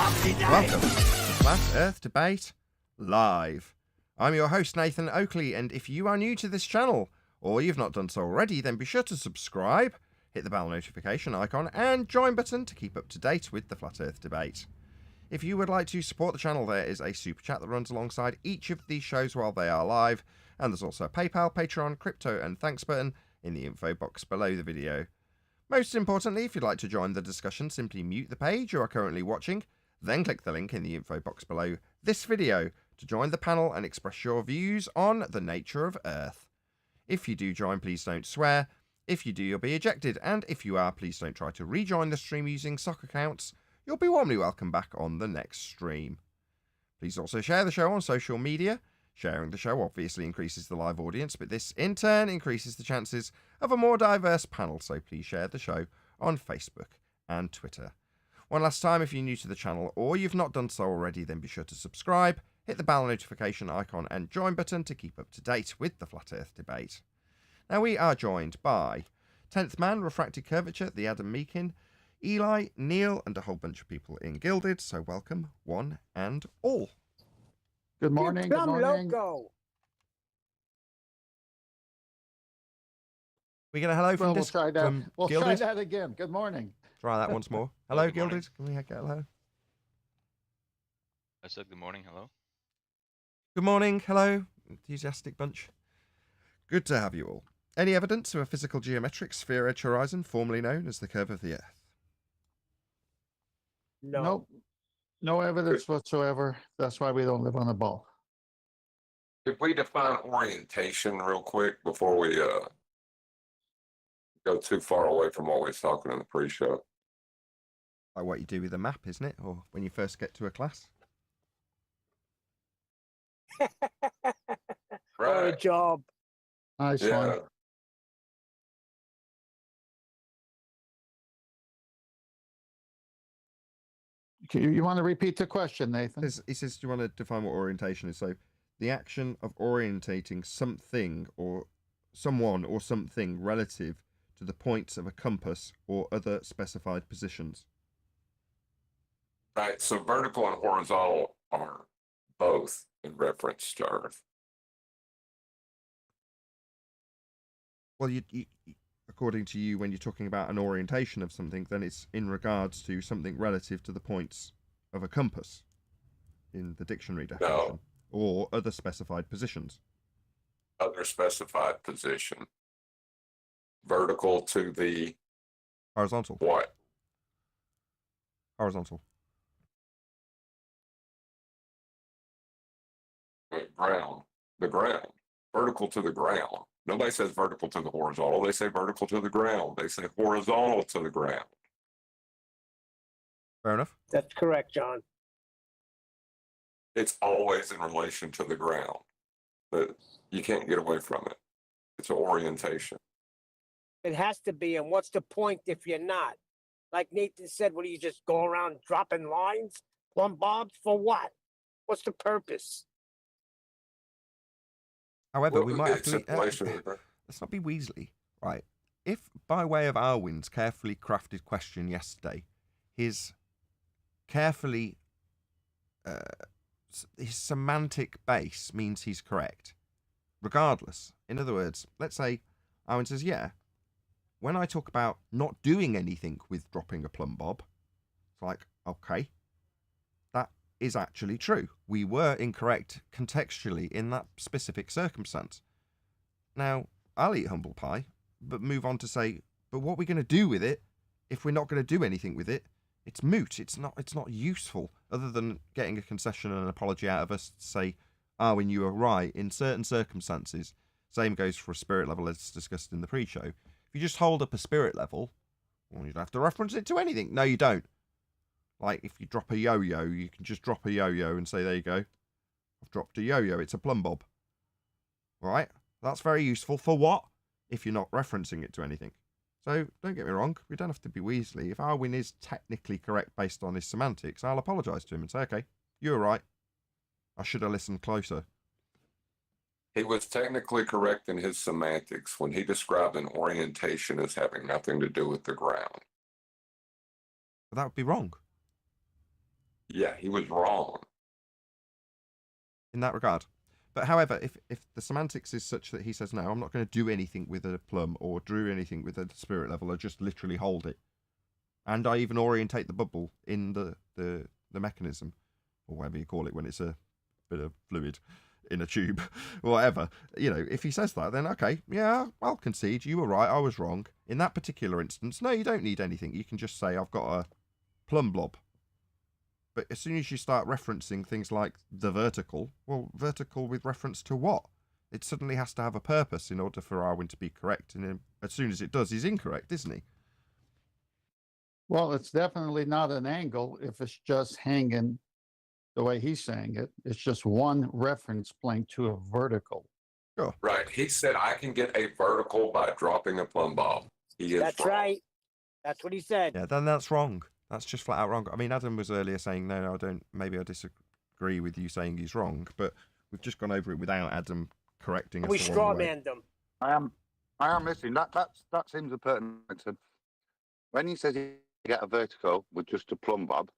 Welcome to Flat Earth Debate Live. I'm your host, Nathan Oakley, and if you are new to this channel, or you've not done so already, then be sure to subscribe, hit the bell notification icon, and join button to keep up to date with the Flat Earth Debate. If you would like to support the channel, there is a super chat that runs alongside each of these shows while they are live, and there's also a PayPal, Patreon, crypto, and thanks button in the info box below the video. Most importantly, if you'd like to join the discussion, simply mute the page you are currently watching, then click the link in the info box below this video to join the panel and express your views on the nature of Earth. If you do join, please don't swear. If you do, you'll be ejected, and if you are, please don't try to rejoin the stream using sock accounts. You'll be warmly welcome back on the next stream. Please also share the show on social media. Sharing the show obviously increases the live audience, but this in turn increases the chances of a more diverse panel, so please share the show on Facebook and Twitter. One last time, if you're new to the channel or you've not done so already, then be sure to subscribe, hit the bell notification icon and join button to keep up to date with the Flat Earth Debate. Now we are joined by 10th Man, Refracted Curvature, the Adam Meakin, Eli, Neil, and a whole bunch of people in Gilded, so welcome one and all. Good morning. Good morning. Loco. We get a hello from We'll try that. from We'll try Gilded? that again. Good morning. Try that once more. Hello, Good morning. Gilded. Can we get a hello? I said good morning, hello. Good morning. Hello. Enthusiastic bunch. Good to have you all. Any evidence of a physical geometric sphere edge horizon, formerly known as the curve of the Earth? No. Nope. No evidence whatsoever. That's why we don't live on a ball. If we define orientation real quick before we go too far away from what we was talking in the pre-show. Like what you do with a map, isn't it? Or when you first get to a class? Or a job. Nice Yeah. one. You want to repeat the question, Nathan? He says, do you want to define what orientation is? So, the action of orientating something or someone or something relative to the points of a compass or other specified positions. Right. So vertical and horizontal are both in reference to Earth. Well, you, according to you, when you're talking about an orientation of something, then it's in regards to something relative to the points of a compass in the dictionary definition, or other specified positions. Other specified position. Vertical to the Horizontal. what? Horizontal. Ground. The ground. Vertical to the ground. Nobody says vertical to the horizontal. They say vertical to the ground. They say horizontal to the ground. Fair enough. That's correct, John. It's always in relation to the ground. But you can't get away from it. It's an orientation. It has to be. And what's the point if you're not? Like Nathan said, what do you just go around dropping lines? Plumb bobs for what? What's the purpose? However, we Well, might have it's to. in relation to the ground. Let's not be Weasley, right? If, by way of Arwyn's carefully crafted question yesterday, his carefully his semantic base means he's correct, regardless. In other words, let's say Arwyn says, "Yeah, when I talk about not doing anything with dropping a plumb bob, it's like, okay, that is actually true. We were incorrect contextually in that specific circumstance. Now, I'll eat humble pie, but move on to say, but what are we going to do with it if we're not going to do anything with it? It's moot. It's not useful, other than getting a concession and an apology out of us to say, when you were right in certain circumstances. Same goes for a spirit level as discussed in the pre-show. If you just hold up a spirit level, well, you don't have to reference it to anything. No, you don't. Like, if you drop a yo-yo, you can just drop a yo-yo and say, there you go. I've dropped a yo-yo. It's a plumb bob. All right? That's very useful. For what? If you're not referencing it to anything. So, don't get me wrong. We don't have to be Weasley. If Arwyn is technically correct based on his semantics, I'll apologise to him and say, okay, you were right. I should have listened closer. He was technically correct in his semantics when he described an orientation as having nothing to do with the ground. But that would be wrong. Yeah, he was wrong. in that regard. But however, if the semantics is such that he says, no, I'm not going to do anything with a plum or do anything with a spirit level, I just literally hold it. And I even orientate the bubble in the mechanism, or whatever you call it when it's a bit of fluid in a tube, or whatever. You know, if he says that, then okay, yeah, I'll concede. You were right, I was wrong. In that particular instance, no, you don't need anything. You can just say, I've got a plum blob. But as soon as you start referencing things like the vertical, well, vertical with reference to what? It suddenly has to have a purpose in order for Arwijn to be correct. And as soon as it does, he's incorrect, isn't he? Well, it's definitely not an angle if it's just hanging the way he's saying it. It's just one reference point to a vertical. Sure. Right. He said I can get a vertical by dropping a plumb bob. He is That's wrong. right. That's what he said. Yeah, then that's wrong. That's just flat out wrong. I mean, Adam was earlier saying, no, I don't, maybe I disagree with you saying he's wrong, but we've just gone over it without Adam correcting us. We along straw the way. manned them. I am listening. That seems a pertinent. When he says you get a vertical with just a plumb bob,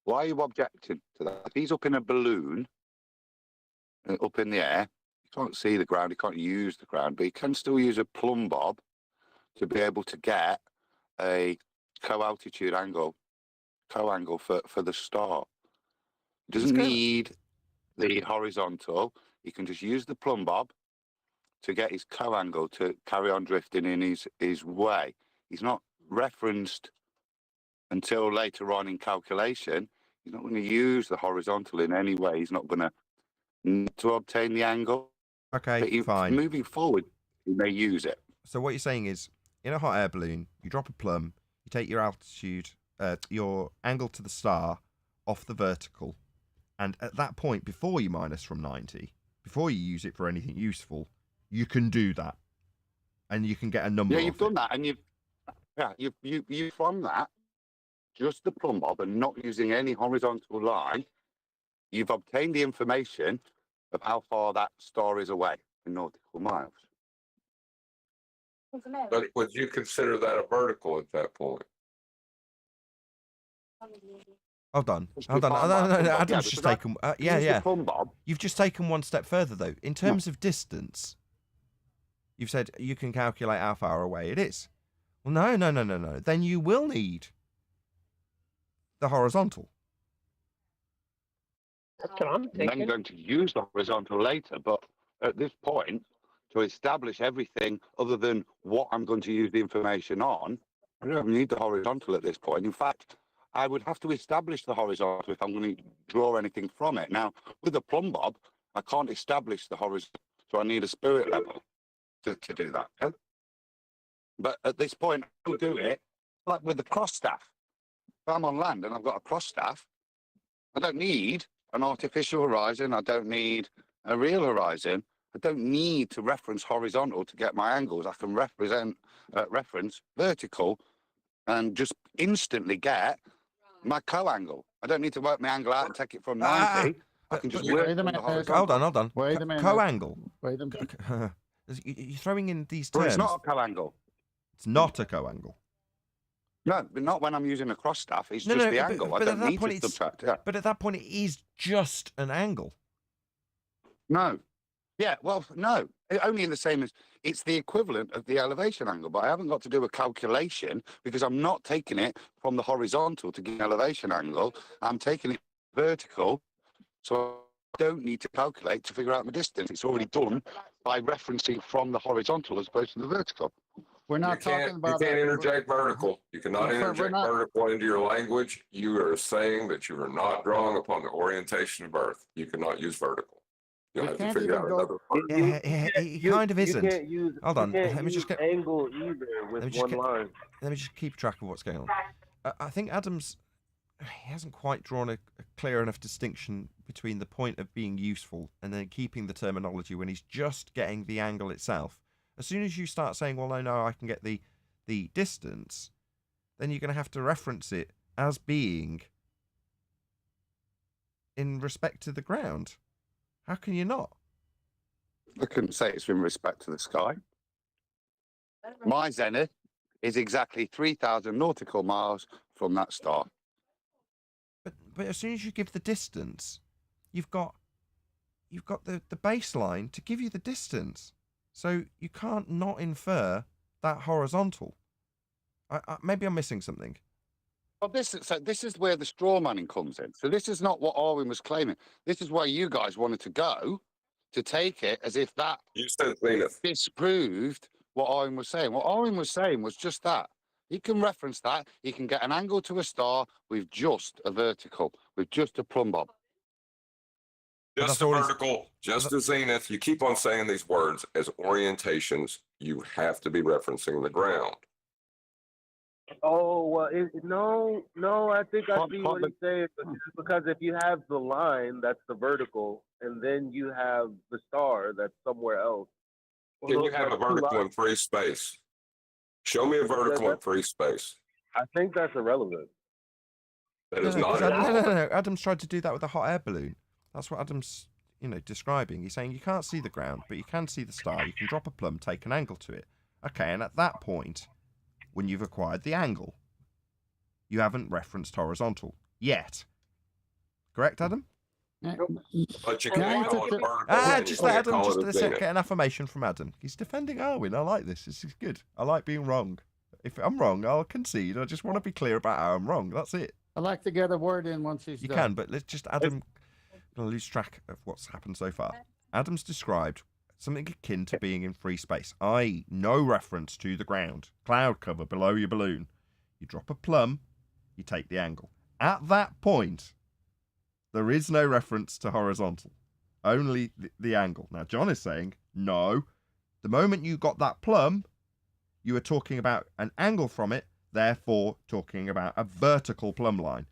why are you objecting to that? If he's up in a balloon, up in the air, he can't see the ground, he can't use the ground, but he can still use a plumb bob to be able to get a co-altitude angle, for the start. He doesn't need the horizontal. He can just use the plumb bob to get his co-angle to carry on drifting in his way. He's not referenced until later on in calculation. He's not going to use the horizontal in any way. He's not going to need to obtain the angle. Okay, But fine. moving forward, he may use it. So what you're saying is, in a hot air balloon, you drop a plum, you take your altitude, your angle to the star off the vertical, and at that point, before you minus from 90, before you use it for anything useful, you can do that, and you can get a number. Yeah, you've done that, and you from that, just the plumb bob and not using any horizontal line, you've obtained the information of how far that star is away in nautical miles. But would you consider that a vertical at that point? Hold on. Just No, the plumb bob. Adam's Yeah, just because taken. Use the plumb bob. You've just taken one step further, though. In terms of distance, you've said you can calculate how far away it is. Well, no. Then you will need the horizontal. That's what I'm I'm thinking. going to use the horizontal later, but at this point, to establish everything other than what I'm going to use the information on, I don't need the horizontal at this point. In fact, I would have to establish the horizontal if I'm going to draw anything from it. Now, with a plumb bob, I can't establish the horizontal, so I need a spirit level to do that. Yeah? But at this point, I'll do it like with the cross staff. If I'm on land and I've got a cross staff, I don't need an artificial horizon. I don't need a real horizon. I don't need to reference horizontal to get my angles. I can reference vertical and just instantly get my co-angle. I don't need to work my angle out and take it from 90. I can just work wait a from the minute. horizontal. Hold on. Wait a minute. Co-angle. Wait a minute. You're throwing in these But terms. it's not a co-angle. It's not a co-angle. No, but not when I'm using a cross staff. It's No, just no, the but- angle. but I at don't that need point to it's- subtract. Yeah. But at that point, it is just an angle. No. Yeah, well, no. Only in the same as it's the equivalent of the elevation angle, but I haven't got to do a calculation because I'm not taking it from the horizontal to get an elevation angle. I'm taking it vertical, so I don't need to calculate to figure out my distance. It's already done by referencing from the horizontal as opposed to the vertical. We're You not talking can't about interject vertical. You cannot We're interject not- vertical into your language. You are saying that you are not drawing upon the orientation of Earth. You cannot use vertical. You'll We have to can't figure even out go- another word. He kind of isn't. You can't use, Hold you on, can't let me just use get- angle either let me with just one get- line. Let me just keep track of what's going on. I think Adam's he hasn't quite drawn a clear enough distinction between the point of being useful and then keeping the terminology when he's just getting the angle itself. As soon as you start saying, well, no, I can get the distance, then you're going to have to reference it as being in respect to the ground. How can you not? I couldn't say it's in respect to the sky. My zenith is exactly 3,000 nautical miles from that star. but as soon as you give the distance, you've got the baseline to give you the distance. So you can't not infer that horizontal. Maybe I'm missing something. Well, this is where the straw manning comes in. So this is not what Arwijn was claiming. This is where you guys wanted to go, to take it as if that You said zenith. disproved what Arwijn was saying. What Arwijn was saying was just that. He can reference that. He can get an angle to a star with just a vertical, with just a plumb bob. Just a vertical, just a zenith. You keep on saying these words as orientations. You have to be referencing the ground. Oh, well, no, I think I see what he's saying. Because if you have the line, that's the vertical, and then you have the star, that's somewhere else. Well, Can you have a vertical in free space? Show me a vertical in free space. I think that's irrelevant. That is not at all. No. Adam's tried to do that with a hot air balloon. That's what Adam's, describing. He's saying you can't see the ground, but you can see the star. You can drop a plumb, take an angle to it. Okay, and at that point, when you've acquired the angle, you haven't referenced horizontal yet. Correct, Adam? But you can't call it vertical. Just let Adam get an affirmation from Adam. He's defending Arwijn. I like this. This is good. I like being wrong. If I'm wrong, I'll concede. I just want to be clear about how I'm wrong. That's it. I'd like to get a word in once he's You done. can, but let's just Adam. I'm gonna lose track of what's happened so far. Adam's described something akin to being in free space, i.e., no reference to the ground, cloud cover below your balloon. You drop a plumb, you take the angle. At that point, there is no reference to horizontal, only the angle. Now, John is saying, no, the moment you got that plumb, you were talking about an angle from it, therefore talking about a vertical plumb line.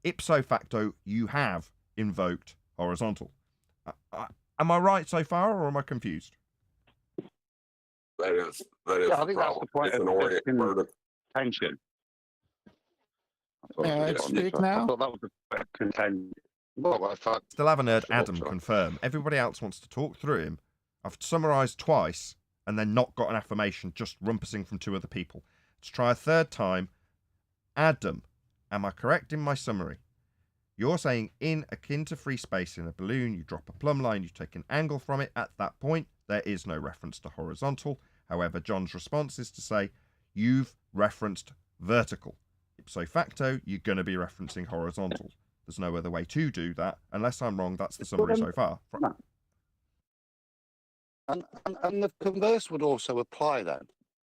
Ipso facto, you have invoked horizontal. Am I right so far, or am I confused? That is Yeah, I the think that's the problem. point It's an orient vertical. Tension. Speak now. I thought that was the contention. Well, I thought. Still haven't heard Sure, Adam sure. confirm. Everybody else wants to talk through him. I've summarised twice and then not got an affirmation, just rumpusing from two other people. Let's try a third time. Adam, am I correct in my summary? You're saying in akin to free space in a balloon, you drop a plumb line, you take an angle from it. At that point, there is no reference to horizontal. However, John's response is to say, you've referenced vertical. Ipso facto, you're going to be referencing horizontal. There's no other way to do that. Unless I'm wrong, that's the summary so far. No. And the converse would also apply then,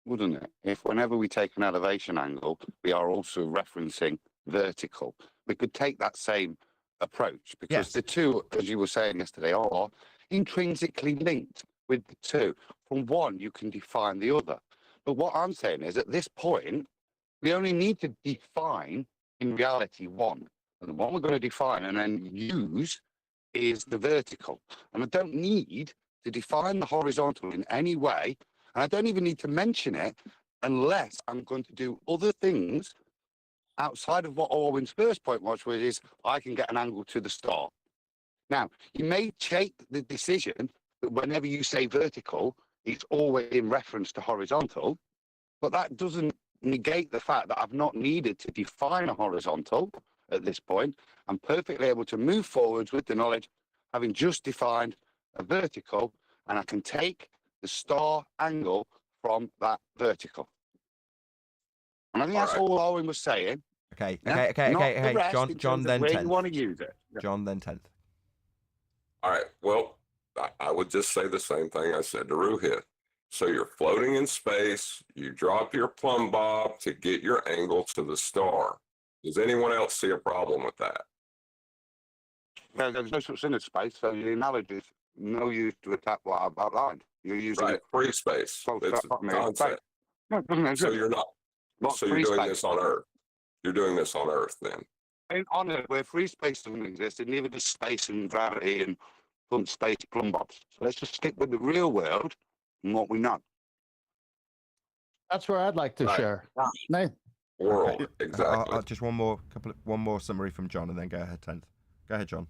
wouldn't it? If whenever we take an elevation angle, we are also referencing vertical. We could take that same approach because the two, as you were saying yesterday, are intrinsically linked with the two. From one, you can define the other. But what I'm saying is at this point, we only need to define in reality one. And the one we're going to define and then use is the vertical. And I don't need to define the horizontal in any way. And I don't even need to mention it unless I'm going to do other things outside of what Arwijn's first point was, which is I can get an angle to the star. Now, you may take the decision that whenever you say vertical, it's always in reference to horizontal, but that doesn't negate the fact that I've not needed to define a horizontal at this point. I'm perfectly able to move forwards with the knowledge, having just defined a vertical, and I can take the star angle from that vertical. And I think that's all Arwijn was saying. Okay. Not the rest John, in John terms of then where 10th. you want to use it. Yeah. John then 10th. All right. Well, I would just say the same thing I said to Ruhit. So you're floating in space. You drop your plumb bob to get your angle to the star. Does anyone else see a problem with that? Well, there's no such thing as space, so the analogy is no use to attack what I've outlined. You're using Right. Free space. So It's a concept. No, it doesn't So exist. you're not. Not So you're free doing space. this on Earth. You're doing this on Earth then. On Earth, where free space doesn't exist, and neither does space and gravity and space plumb bobs. So let's just stick with the real world and what we know. That's where I'd like to Right. share. Nathan. World. Okay. Exactly. Just one more summary from John, and then go ahead, 10th. Go ahead, John.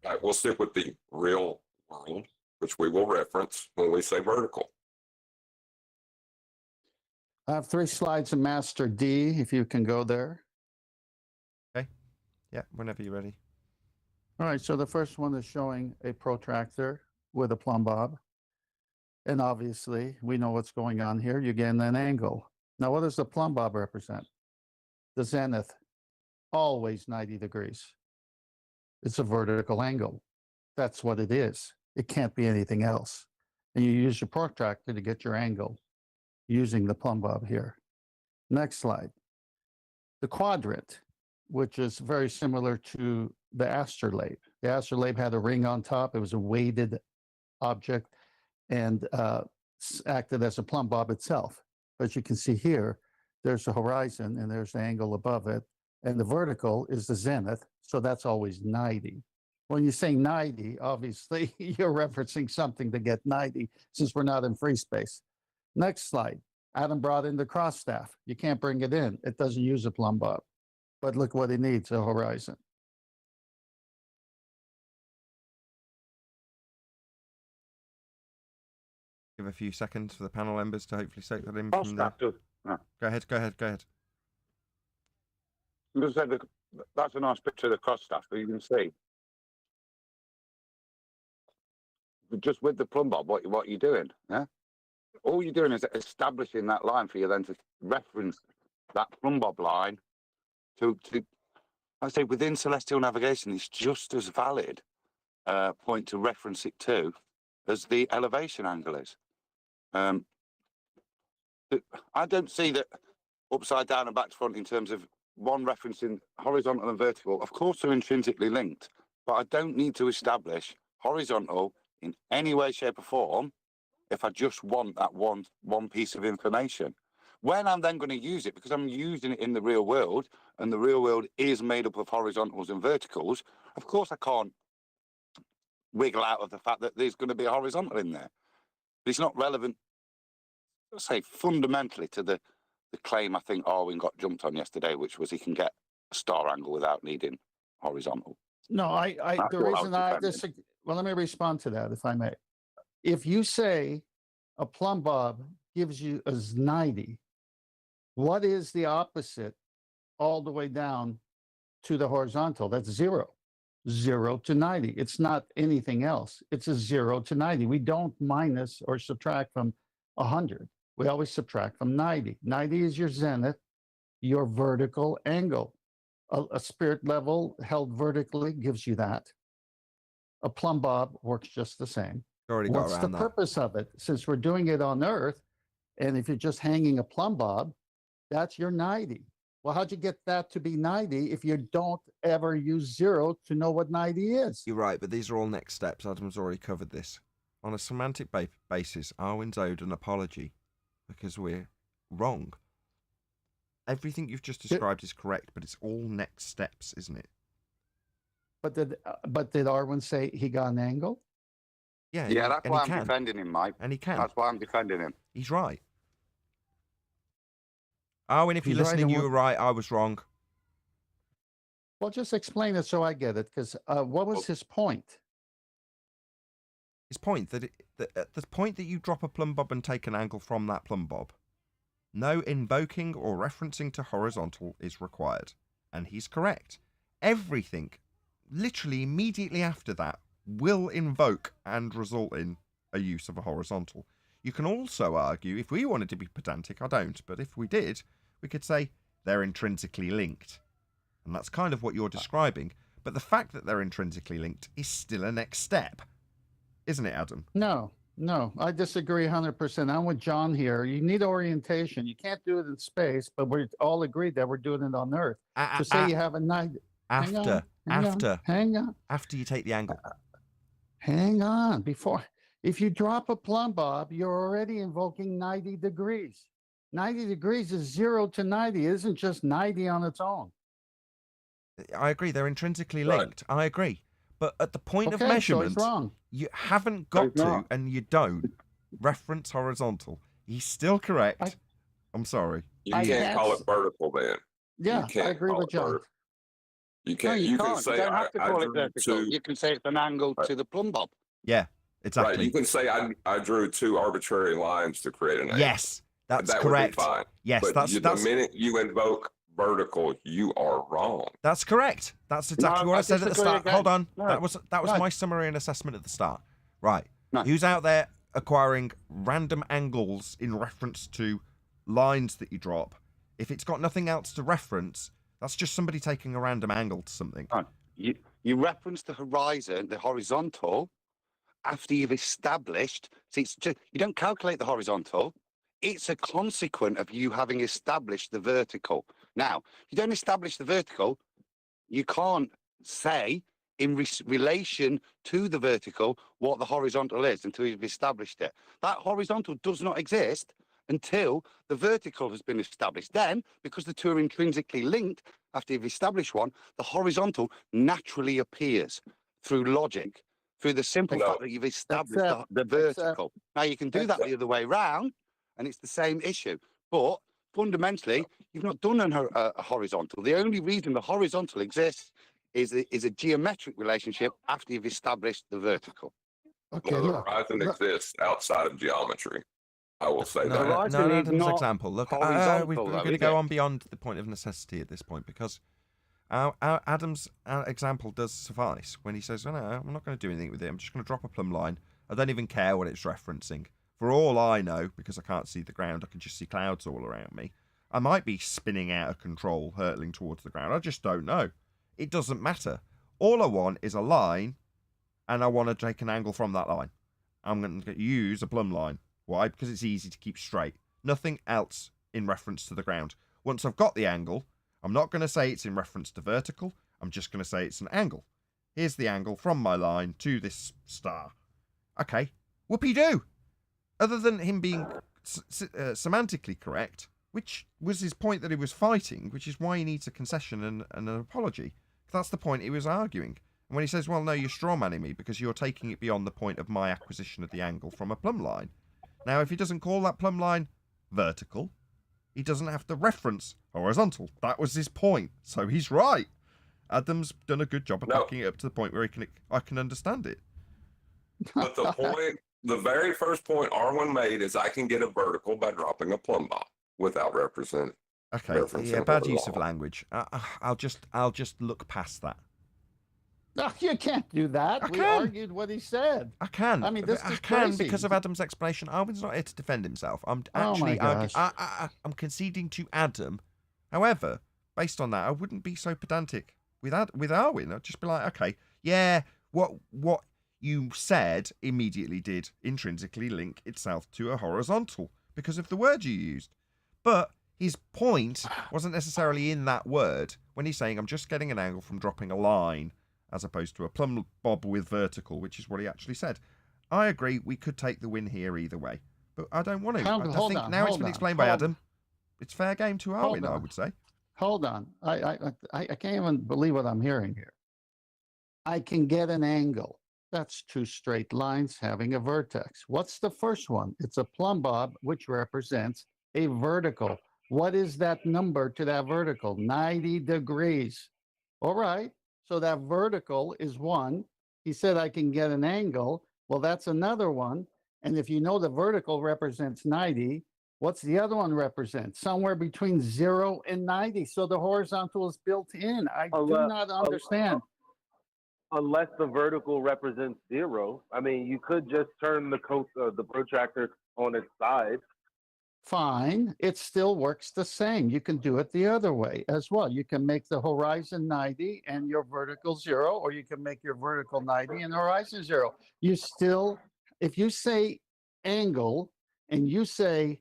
All right, we'll stick with the real world, which we will reference when we say vertical. I have 3 slides in Master D, if you can go there. Yeah, whenever you're ready. All right, so the first one is showing a protractor with a plumb bob. And obviously, we know what's going on here. You're getting an angle. Now, what does the plumb bob represent? The zenith, always 90 degrees. It's a vertical angle. That's what it is. It can't be anything else. And you use your protractor to get your angle using the plumb bob here. Next slide. The quadrant, which is very similar to the astrolabe. The astrolabe had a ring on top. It was a weighted object and acted as a plumb bob itself. But you can see here, there's the horizon and there's the angle above it. And the vertical is the zenith. So that's always 90. When you say 90, obviously, you're referencing something to get 90 since we're not in free space. Next slide. Adam brought in the cross staff. You can't bring it in. It doesn't use a plumb bob. But look what it needs, a horizon. Give a few seconds for the panel members to hopefully soak that in Cross from there. staff does. Go ahead. I'm just saying that's a nice picture of the cross staff, but you can see. Just with the plumb bob, what you're doing, yeah? All you're doing is establishing that line for you then to reference that plumb bob line to I say within celestial navigation, it's just as valid point to reference it to as the elevation angle is. I don't see that upside down and back to front in terms of one referencing horizontal and vertical. Of course, they're intrinsically linked, but I don't need to establish horizontal in any way, shape, or form if I just want that one piece of information. When I'm then going to use it, because I'm using it in the real world, and the real world is made up of horizontals and verticals, of course I can't wiggle out of the fact that there's going to be a horizontal in there. But it's not relevant, let's say, fundamentally to the claim I think Arwijn got jumped on yesterday, which was he can get a star angle without needing horizontal. No, the reason I disagree, well, let me respond to that, if I may. If you say a plumb bob gives you a 90, what is the opposite all the way down to the horizontal? That's 0. 0 to 90. It's not anything else. It's a 0 to 90. We don't minus or subtract from 100. We always subtract from 90. 90 is your zenith, your vertical angle. A spirit level held vertically gives you that. A plumb bob works just the same. Already got What's around the that. purpose of it? Since we're doing it on Earth, and if you're just hanging a plumb bob, that's your 90. Well, how'd you get that to be 90 if you don't ever use 0 to know what 90 is? You're right, but these are all next steps. Adam's already covered this. On a semantic basis, Arwijn's owed an apology because we're wrong. Everything you've just described is correct, but it's all next steps, isn't it? But did Arwijn say he got an angle? Yeah, Yeah, that's and why he I'm can. defending him, Mike. And he can. That's why I'm defending him. He's right. Arwijn, if you're He's right, listening, and you were right. I was wrong. Well, just explain it so I get it, because what was his point? His point that at the point that you drop a plumb bob and take an angle from that plumb bob, no invoking or referencing to horizontal is required. And he's correct. Everything, literally immediately after that, will invoke and result in a use of a horizontal. You can also argue, if we wanted to be pedantic, I don't, but if we did, we could say they're intrinsically linked. And that's kind of what you're describing. But the fact that they're intrinsically linked is still a next step. Isn't it, Adam? No, I disagree 100%. I'm with John here. You need orientation. You can't do it in space, but we're all agreed that we're doing it on Earth. So say you have a night. After Hang on. After you take the angle. Hang on. If you drop a plumb bob, you're already invoking 90 degrees. 90 degrees is 0 to 90. It isn't just 90 on its own. I agree. They're intrinsically linked. Right. I agree. But at the point of so measurement, he's wrong. You haven't got to, and you don't, reference horizontal. He's still correct. I'm sorry. You can't call it vertical, then. Yeah, I agree with John. You can't. You can say you don't have to call it vertical. You can say it's an angle to the plumb bob. Yeah, exactly. Right. You can say I drew 2 arbitrary lines to create an angle. Yes, that's that correct. Would be fine. Yes, but that's the minute you invoke vertical, you are wrong. That's correct. That's exactly No, what I I said at the disagree start. again. Hold on. No. That was No. my summary and assessment at the start. Right. No. Who's out there acquiring random angles in reference to lines that you drop? If it's got nothing else to reference, that's just somebody taking a random angle to something. You reference the horizon, the horizontal, after you've established. See, it's just, you don't calculate the horizontal. It's a consequent of you having established the vertical. Now, if you don't establish the vertical, you can't say in relation to the vertical what the horizontal is until you've established it. That horizontal does not exist until the vertical has been established. Then, because the two are intrinsically linked, after you've established one, the horizontal naturally appears through logic, through the simple No. fact that you've established the vertical. Now, you can do that the other way round, and it's the same issue. But fundamentally, you've not done a horizontal. The only reason the horizontal exists is a geometric relationship after you've established the vertical. Okay, No, the look. horizon look. exists outside of geometry. I will say No, that. horizon no, is Adam's not example. Look, horizontal, we're though, going to is go it? on beyond the point of necessity at this point because our Adam's example does suffice when he says, "Oh, no, I'm not going to do anything with it. I'm just going to drop a plumb line. I don't even care what it's referencing. For all I know, because I can't see the ground, I can just see clouds all around me. I might be spinning out of control, hurtling towards the ground. I just don't know. It doesn't matter. All I want is a line, and I want to take an angle from that line. I'm going to use a plumb line. Why? Because it's easy to keep straight. Nothing else in reference to the ground. Once I've got the angle, I'm not going to say it's in reference to vertical. I'm just going to say it's an angle. Here's the angle from my line to this star. Okay, whoopee-doo. Other than him being semantically correct, which was his point that he was fighting, which is why he needs a concession and an apology. That's the point he was arguing. And when he says, well, no, you're strawmanning me because you're taking it beyond the point of my acquisition of the angle from a plumb line. Now, if he doesn't call that plumb line vertical, he doesn't have to reference horizontal. That was his point. So he's right. Adam's done a good job of backing it up to the point where I can understand it. But the point, the very first point Arwijn made is I can get a vertical by dropping a plumb bob without representing. Okay, referencing yeah, bad use of horizontal. language. I'll just look past that. No, you can't do that. I We can. argued what he said. I can. I mean, this I is can crazy. because of Adam's explanation. Arwyn's not here to defend himself. I'm Oh my actually, gosh. I'm conceding to Adam. However, based on that, I wouldn't be so pedantic with Arwyn. I'd just be like, okay, yeah, what you said immediately did intrinsically link itself to a horizontal because of the word you used. But his point wasn't necessarily in that word when he's saying, I'm just getting an angle from dropping a line as opposed to a plumb bob with vertical, which is what he actually said. I agree, we could take the win here either way, but I don't want to. I think now it's been explained by Adam. It's fair game to Arwyn, I would say. Hold on. I can't even believe what I'm hearing here. I can get an angle. That's two straight lines having a vertex. What's the first one? It's a plumb bob, which represents a vertical. What is that number to that vertical? 90 degrees. All right. So that vertical is 1. He said I can get an angle. Well, that's another one. And if you know the vertical represents 90, what's the other one represent? Somewhere between 0 and 90. So the horizontal is built in. I do not understand. Unless the vertical represents 0. I mean, you could just turn the protractor on its side. Fine. It still works the same. You can do it the other way as well. You can make the horizon 90 and your vertical 0, or you can make your vertical 90 and horizon 0. You still, if you say angle and you say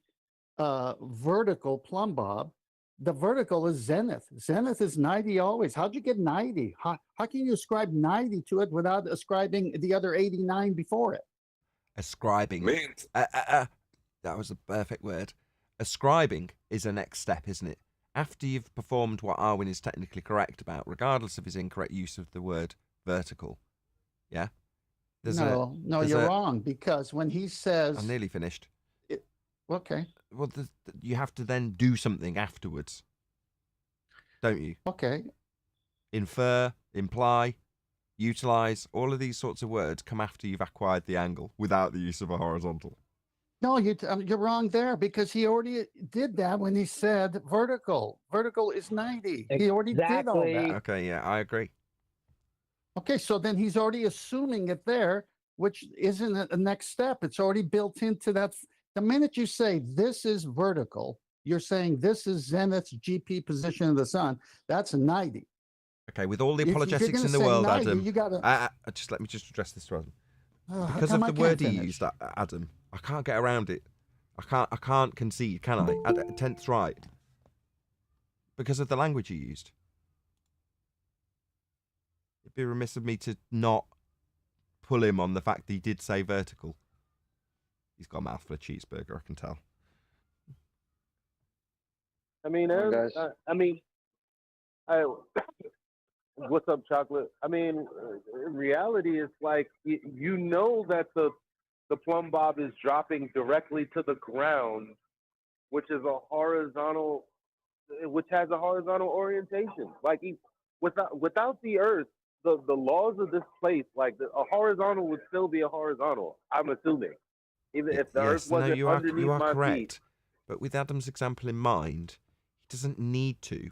vertical plumb bob, the vertical is zenith. Zenith is 90 always. How'd you get 90? How can you ascribe 90 to it without ascribing the other 89 before it? Ascribing. Means That was a perfect word. Ascribing is a next step, isn't it? After you've performed what Arwyn is technically correct about, regardless of his incorrect use of the word vertical. Yeah? No, you're wrong, because when he says... I'm nearly finished. Okay. Well, you have to then do something afterwards. Don't you? Okay. Infer, imply, utilize, all of these sorts of words come after you've acquired the angle without the use of a horizontal. No, you're wrong there because he already did that when he said vertical. Vertical is 90. He already did all that. Exactly. Okay, yeah, I agree. Okay, so then he's already assuming it there, which isn't a next step. It's already built into that. The minute you say this is vertical, you're saying this is zenith's GP position of the sun. That's 90. Okay, with all the If you're apologetics gonna in the say world, 90, Adam, you gotta. just let me just address this to Adam. How Because come of I the can't word he finish? used, Adam, I can't get around it. I can't concede, can I? 10th's right. Because of the language he used. It'd be remiss of me to not pull him on the fact that he did say vertical. He's got a mouthful of cheeseburger, I can tell. I mean, what's up, chocolate? I mean, in reality, it's like you know that the plumb bob is dropping directly to the ground, which has a horizontal orientation. Like without the Earth, the laws of this place, like a horizontal would still be a horizontal. I'm assuming, even if the Earth wasn't you are underneath my correct. feet. But with Adam's example in mind, he doesn't need to,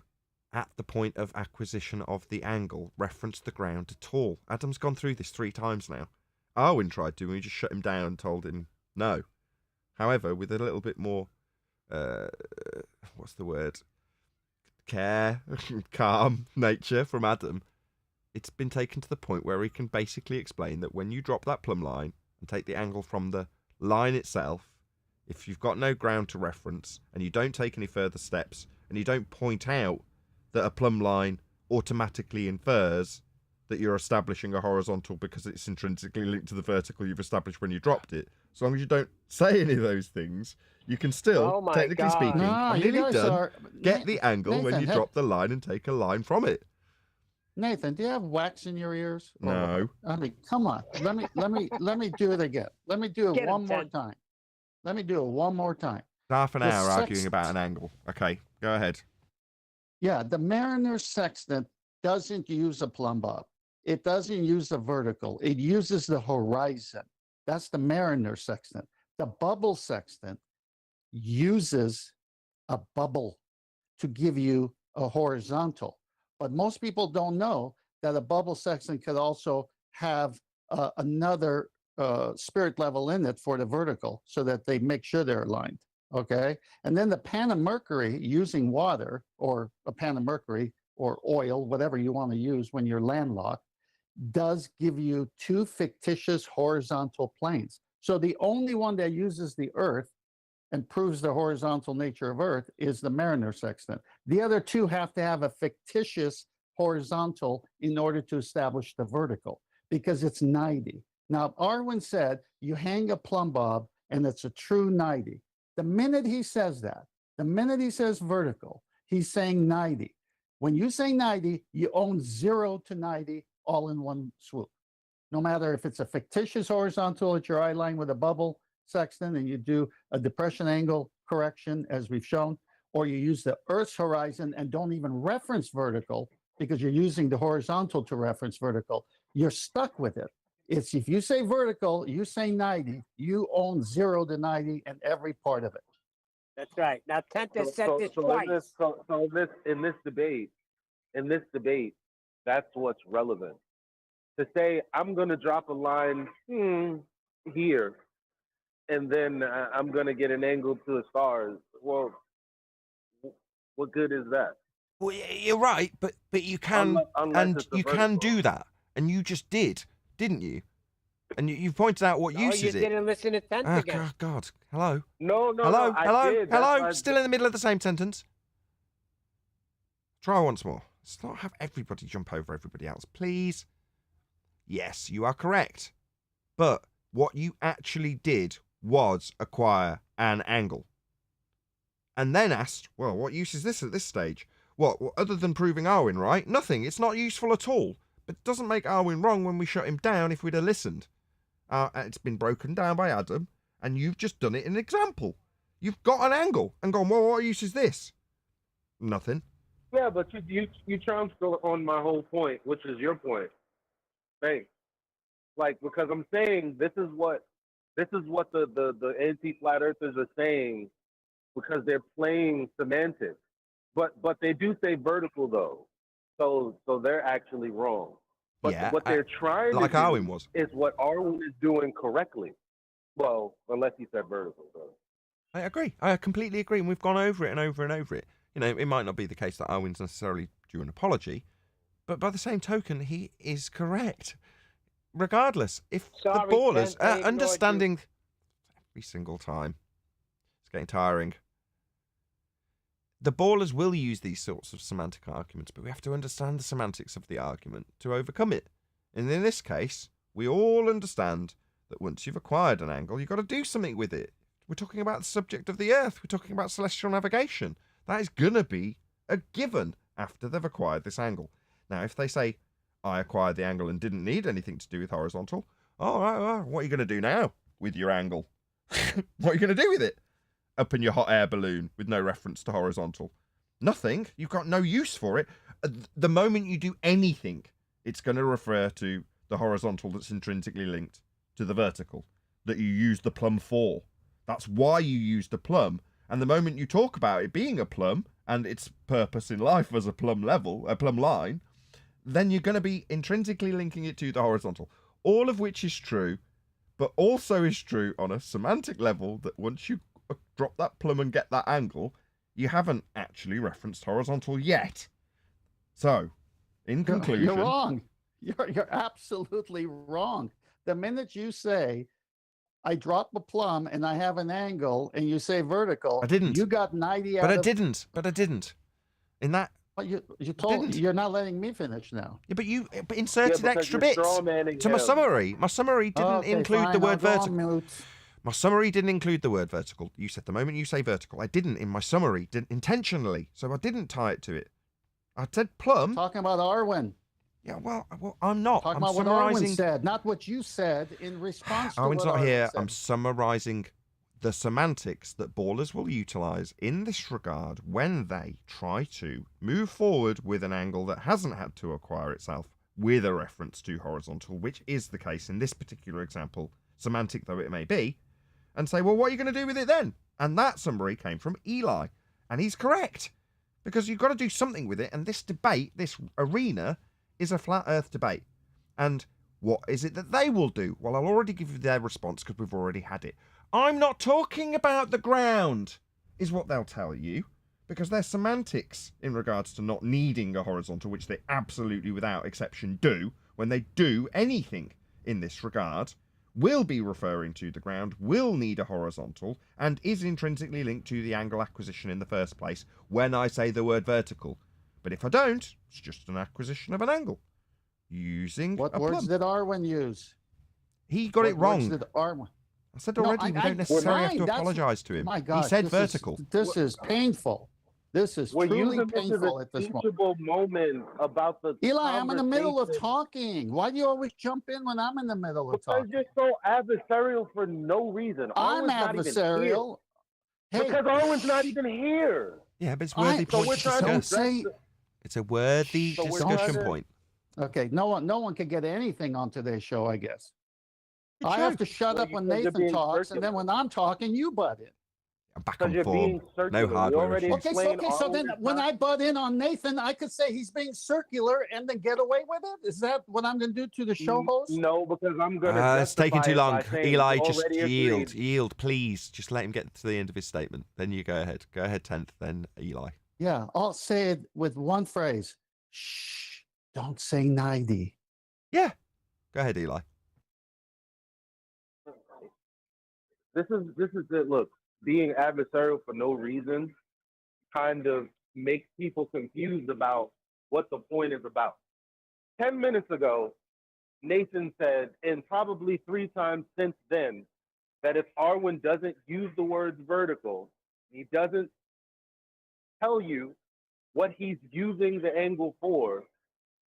at the point of acquisition of the angle, reference the ground at all. Adam's gone through this 3 times now. Arwijn tried to, and we just shut him down and told him no. However, with a little bit more, what's the word? Care, calm nature from Adam, it's been taken to the point where he can basically explain that when you drop that plumb line and take the angle from the line itself, if you've got no ground to reference and you don't take any further steps and you don't point out that a plumb line automatically infers that you're establishing a horizontal because it's intrinsically linked to the vertical you've established when you dropped it, as long as you don't say any of those things, you can still, Oh my technically God. speaking, No, I'm you nearly guys done, are. get the angle when Nathan, you hey, drop the line and take a line from it. Nathan, do you have wax in your ears? Or No. what? I mean, come on. Let me do it again. Let me do it Get him, one more Ted. time. Let me do it one more time. Half an The hour arguing sext- about an angle. Okay, go ahead. Yeah, the Mariner sextant doesn't use a plumb bob. It doesn't use a vertical. It uses the horizon. That's the Mariner sextant. The bubble sextant uses a bubble to give you a horizontal. But most people don't know that a bubble sextant could also have another spirit level in it for the vertical so that they make sure they're aligned. Okay. And then the pan of mercury using water or a pan of mercury or oil, whatever you want to use when you're landlocked, does give you 2 fictitious horizontal planes. So the only one that uses the Earth and proves the horizontal nature of Earth is the Mariner sextant. The other 2 have to have a fictitious horizontal in order to establish the vertical because it's 90. Now, Arwijn said you hang a plumb bob and it's a true 90. The minute he says that, the minute he says vertical, he's saying 90. When you say 90, you own 0 to 90 all in one swoop. No matter if it's a fictitious horizontal at your eye line with a bubble sextant and you do a depression angle correction as we've shown, or you use the Earth's horizon and don't even reference vertical because you're using the horizontal to reference vertical, you're stuck with it. It's if you say vertical, you say 90, you own 0 to 90 and every part of it. That's right. Now, Ted has said this twice. In this debate, that's what's relevant. To say I'm going to drop a line here, and then I'm going to get an angle to the stars. Well, what good is that? Well, you're right, but you can, Unless and it's a you can vertical. do that, and you just did, didn't you? And you pointed out what Oh, use you is it. didn't listen to Ted Oh, again. God. Hello? No, Hello? I Hello? did. That's Hello? why Still in the middle of the same sentence. Try once more. Let's not have everybody jump over everybody else, please. Yes, you are correct. But what you actually did was acquire an angle. And then asked, well, what use is this at this stage? What other than proving Arwijn right? Nothing. It's not useful at all. But it doesn't make Arwijn wrong when we shut him down if we'd have listened. It's been broken down by Adam, and you've just done it in an example. You've got an angle and gone, well, what use is this? Nothing. Yeah, but you trounced on my whole point, which is your point. Thanks. Like, because I'm saying this is what This is what the anti-flat earthers are saying because they're playing semantics. But they do say vertical though, so they're actually wrong. But Yeah, what they're trying like to do Arwijn was. is what Arwijn is doing correctly. Well, unless he said vertical. So. I agree. I completely agree. And we've gone over it and over and over it. You know, it might not be the case that Arwijn's necessarily due an apology, but by the same token, he is correct. Regardless, if Sorry, the ballers Ken, I ignored you. understanding every single time, it's getting tiring. The ballers will use these sorts of semantic arguments, but we have to understand the semantics of the argument to overcome it. And in this case, we all understand that once you've acquired an angle, you've got to do something with it. We're talking about the subject of the Earth. We're talking about celestial navigation. That is going to be a given after they've acquired this angle. Now, if they say, I acquired the angle and didn't need anything to do with horizontal, all right, what are you going to do now with your angle? What are you going to do with it? Up in your hot air balloon with no reference to horizontal? Nothing. You've got no use for it. The moment you do anything, it's going to refer to the horizontal that's intrinsically linked to the vertical that you use the plumb for. That's why you use the plumb. And the moment you talk about it being a plumb and its purpose in life as a plumb line, then you're going to be intrinsically linking it to the horizontal. All of which is true, but also is true on a semantic level that once you drop that plumb and get that angle, you haven't actually referenced horizontal yet. So, in conclusion... You're wrong. You're absolutely wrong. The minute you say, I drop a plumb and I have an angle, and you say vertical, I didn't. You got 90 out But I of... didn't. In that... But you told... You're not letting me finish now. Yeah, but you inserted extra bits to my him. summary. My summary didn't include the word vertical. Mute. My summary didn't include the word vertical. You said the moment you say vertical. I didn't in my summary, didn't intentionally. So I didn't tie it to it. I said plumb. Talking about Arwijn. Yeah, well, I'm not. Talking I'm about what summarizing. Arwijn said, not what you said in response to Arwin's what not Arwijn here. said. I'm summarizing the semantics that ballers will utilize in this regard when they try to move forward with an angle that hasn't had to acquire itself with a reference to horizontal, which is the case in this particular example, semantic though it may be, and say, well, what are you going to do with it then? And that summary came from Eli, and he's correct, because you've got to do something with it, and this debate, this arena, is a flat earth debate. And what is it that they will do? Well, I'll already give you their response because we've already had it. I'm not talking about the ground, is what they'll tell you, because their semantics in regards to not needing a horizontal, which they absolutely without exception do, when they do anything in this regard, will be referring to the ground, will need a horizontal, and is intrinsically linked to the angle acquisition in the first place when I say the word vertical. But if I don't, it's just an acquisition of an angle using What a words plumb. did Arwijn use? He got it What words wrong. did Arwijn... I said No, already, we don't necessarily have to apologise to him. My God, He said vertical. This is painful. This is We're truly using this as painful a at this moment. teachable moment about the Eli, I'm in the middle of conversation. talking. Why do you always jump in when I'm in the middle of Because talking? you're so adversarial for no reason. I'm Arwin's not even adversarial. here. Hey, Because Arwin's not even here. Yeah, but it's worthy So point we're to trying to don't discuss. say... It's a worthy So we're discussion trying to- point. Okay, no one can get anything on today's show, I guess. Good I show. have to shut Well, up when because you're Nathan being talks, and then circular. when I'm talking, you butt in. Back Because on you're form. being circular. No hardware already issues. Okay, explained so then Arwin's when not- I butt in on Nathan, I could say he's being circular and then get away with it? Is that what I'm going to do to the show host? No, because I'm going to. It's taking too long. Eli, just yield. yield, please. Just let him get to the end of his statement. Then you go ahead. Go ahead, 10th, then Eli. Yeah, I'll say it with one phrase. Shh, don't say 90. Yeah. Go ahead, Eli. This is it. Look, being adversarial for no reason kind of makes people confused about what the point is about. 10 minutes ago, Nathan said, and probably 3 times since then, that if Arwijn doesn't use the words vertical, he doesn't tell you what he's using the angle for,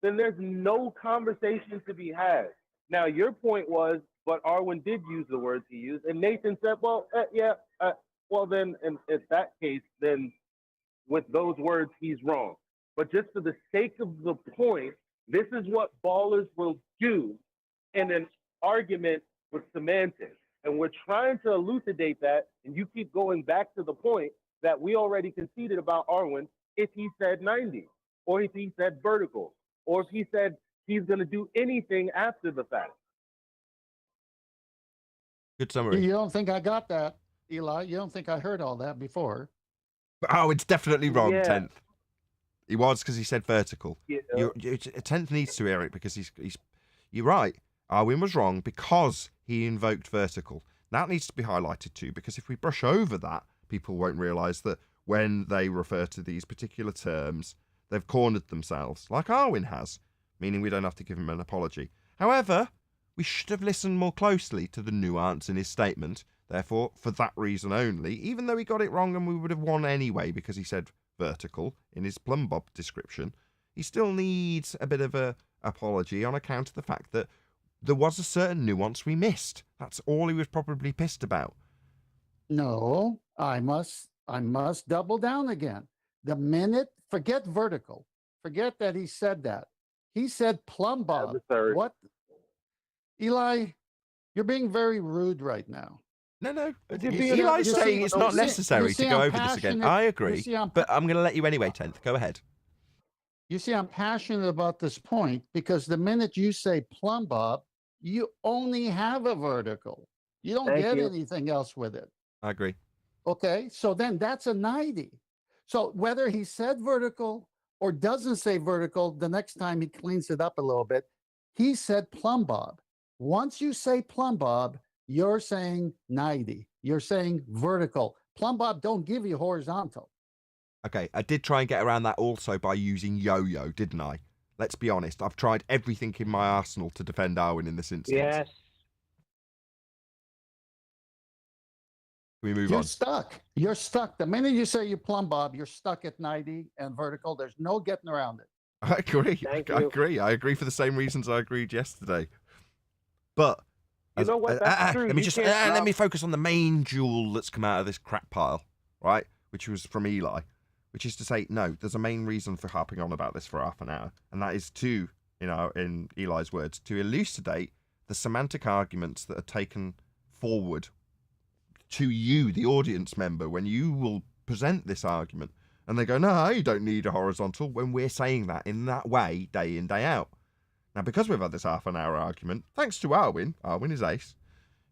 then there's no conversation to be had. Now, your point was, but Arwijn did use the words he used, and Nathan said, well, well then, in that case, then with those words, he's wrong. But just for the sake of the point, this is what ballers will do in an argument with semantics. And we're trying to elucidate that, and you keep going back to the point that we already conceded about Arwijn if he said 90, or if he said vertical, or if he said he's going to do anything after the fact. Good summary. You don't think I got that, Eli? You don't think I heard all that before? Oh, it's definitely wrong, Yeah. 10th. He was because he said vertical. Yeah. 10th needs to hear it because he's. You're right. Arwijn was wrong because he invoked vertical. That needs to be highlighted too, because if we brush over that, people won't realise that when they refer to these particular terms, they've cornered themselves, like Arwijn has, meaning we don't have to give him an apology. However, we should have listened more closely to the nuance in his statement. Therefore, for that reason only, even though he got it wrong and we would have won anyway because he said vertical in his plumb bob description, he still needs a bit of a apology on account of the fact that there was a certain nuance we missed. That's all he was probably pissed about. No, I must double down again. The minute, forget vertical, forget that he said that. He said plumb bob. Adversary. What? Eli, you're being very rude right now. No. You're being- Eli's you saying see- it's not you see- necessary you see to go I'm over this again. passionate- I you agree, see I'm but I'm going to let you anyway, 10th. Go ahead. You see, I'm passionate about this point because the minute you say plumb bob, you only have a vertical. You don't Thank get you. anything else with it. I agree. Okay, so then that's a 90. So whether he said vertical or doesn't say vertical, the next time he cleans it up a little bit, he said plumb bob. Once you say plumb bob, you're saying 90. You're saying vertical. Plumb bob don't give you horizontal. Okay, I did try and get around that also by using yo-yo, didn't I? Let's be honest. I've tried everything in my arsenal to defend Arwijn in this instance. Yes. Can we move You're on? stuck. You're stuck. The minute you say you plumb bob, you're stuck at 90 and vertical. There's no getting around it. I agree. Thank I you. agree. I agree for the same reasons I agreed yesterday. But You know what? That's true. let me You just can't let drop- me focus on the main jewel that's come out of this crap pile, right? Which was from Eli, which is to say, no, there's a main reason for harping on about this for half an hour, and that is to, in Eli's words, to elucidate the semantic arguments that are taken forward to you, the audience member, when you will present this argument. And they go, no, you don't need a horizontal, when we're saying that in that way, day in, day out. Now, because we've had this half an hour argument, thanks to Arwijn is ace,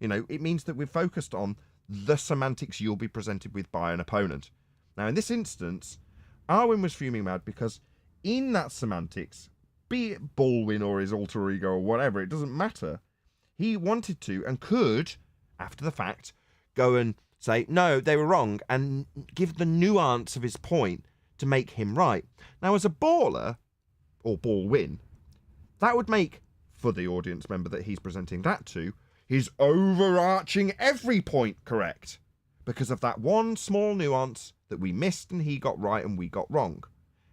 it means that we've focused on the semantics you'll be presented with by an opponent. Now, in this instance, Arwijn was fuming mad because in that semantics, be it Baldwin or his alter ego or whatever, it doesn't matter. He wanted to and could, after the fact, go and say, no, they were wrong, and give the nuance of his point to make him right. Now, as a baller, or Baldwin, that would make, for the audience member that he's presenting that to, his overarching every point correct, because of that one small nuance that we missed and he got right and we got wrong.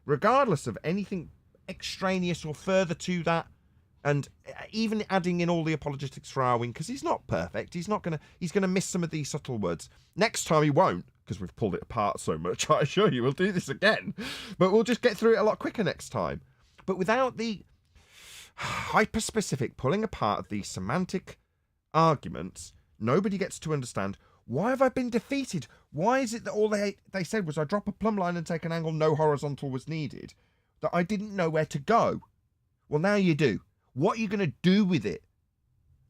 Regardless of anything extraneous or further to that, and even adding in all the apologetics for Arwijn, because he's not perfect. He's gonna miss some of these subtle words. Next time he won't, because we've pulled it apart so much. I assure you, we'll do this again, but we'll just get through it a lot quicker next time. But without the hyper-specific pulling apart of these semantic arguments, nobody gets to understand, why have I been defeated? Why is it that all they said was I drop a plumb line and take an angle, no horizontal was needed, that I didn't know where to go? Well, now you do. What are you going to do with it?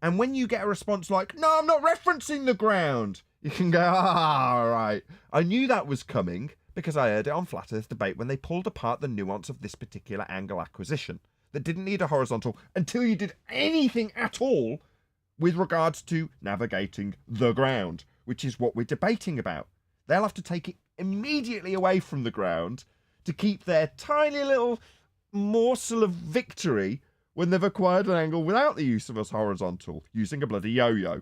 And when you get a response like, no, I'm not referencing the ground, you can go, all right. I knew that was coming because I heard it on Flat Earth Debate when they pulled apart the nuance of this particular angle acquisition that didn't need a horizontal until you did anything at all with regards to navigating the ground, which is what we're debating about. They'll have to take it immediately away from the ground to keep their tiny little morsel of victory when they've acquired an angle without the use of a horizontal, using a bloody yo-yo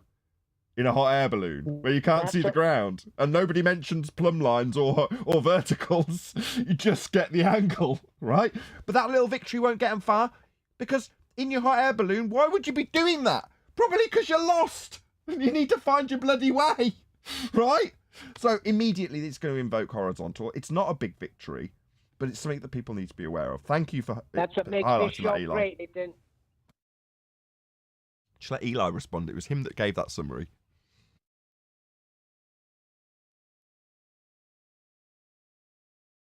in a hot air balloon where you can't see the ground and nobody mentions plumb lines or verticals. You just get the angle, right? But that little victory won't get them far, because in your hot air balloon, why would you be doing that? Probably because you're lost and you need to find your bloody way, right? So immediately it's going to invoke horizontal. It's not a big victory, but it's something that people need to be aware of. Thank you for That's what makes highlighting this show that, Eli. great, Nathan. Just let Eli respond. It was him that gave that summary.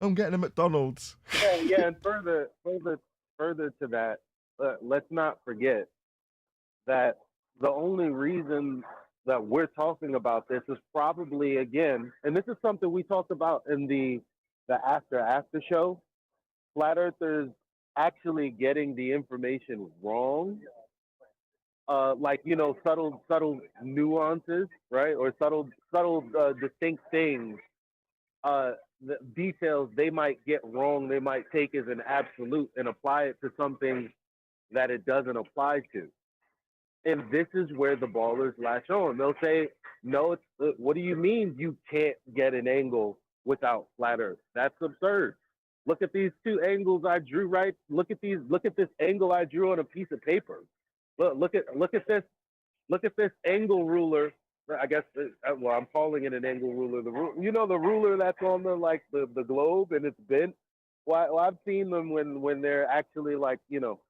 I'm getting a McDonald's. Yeah, and further to that, let's not forget that the only reason that we're talking about this is probably, again, and this is something we talked about in the after show, flat earthers actually getting the information wrong, like, you know, subtle nuances, right, or subtle distinct things, the details they might get wrong, they might take as an absolute and apply it to something that it doesn't apply to. And this is where the ballers latch on. They'll say, no, it's, what do you mean you can't get an angle without flat earth? That's absurd. Look at these two angles I drew, right? Look at this angle I drew on a piece of paper. Look at this angle ruler. I guess, well, I'm calling it an angle ruler. You know, the ruler that's on the globe and it's bent. Well, I've seen them when they're actually, like, you know,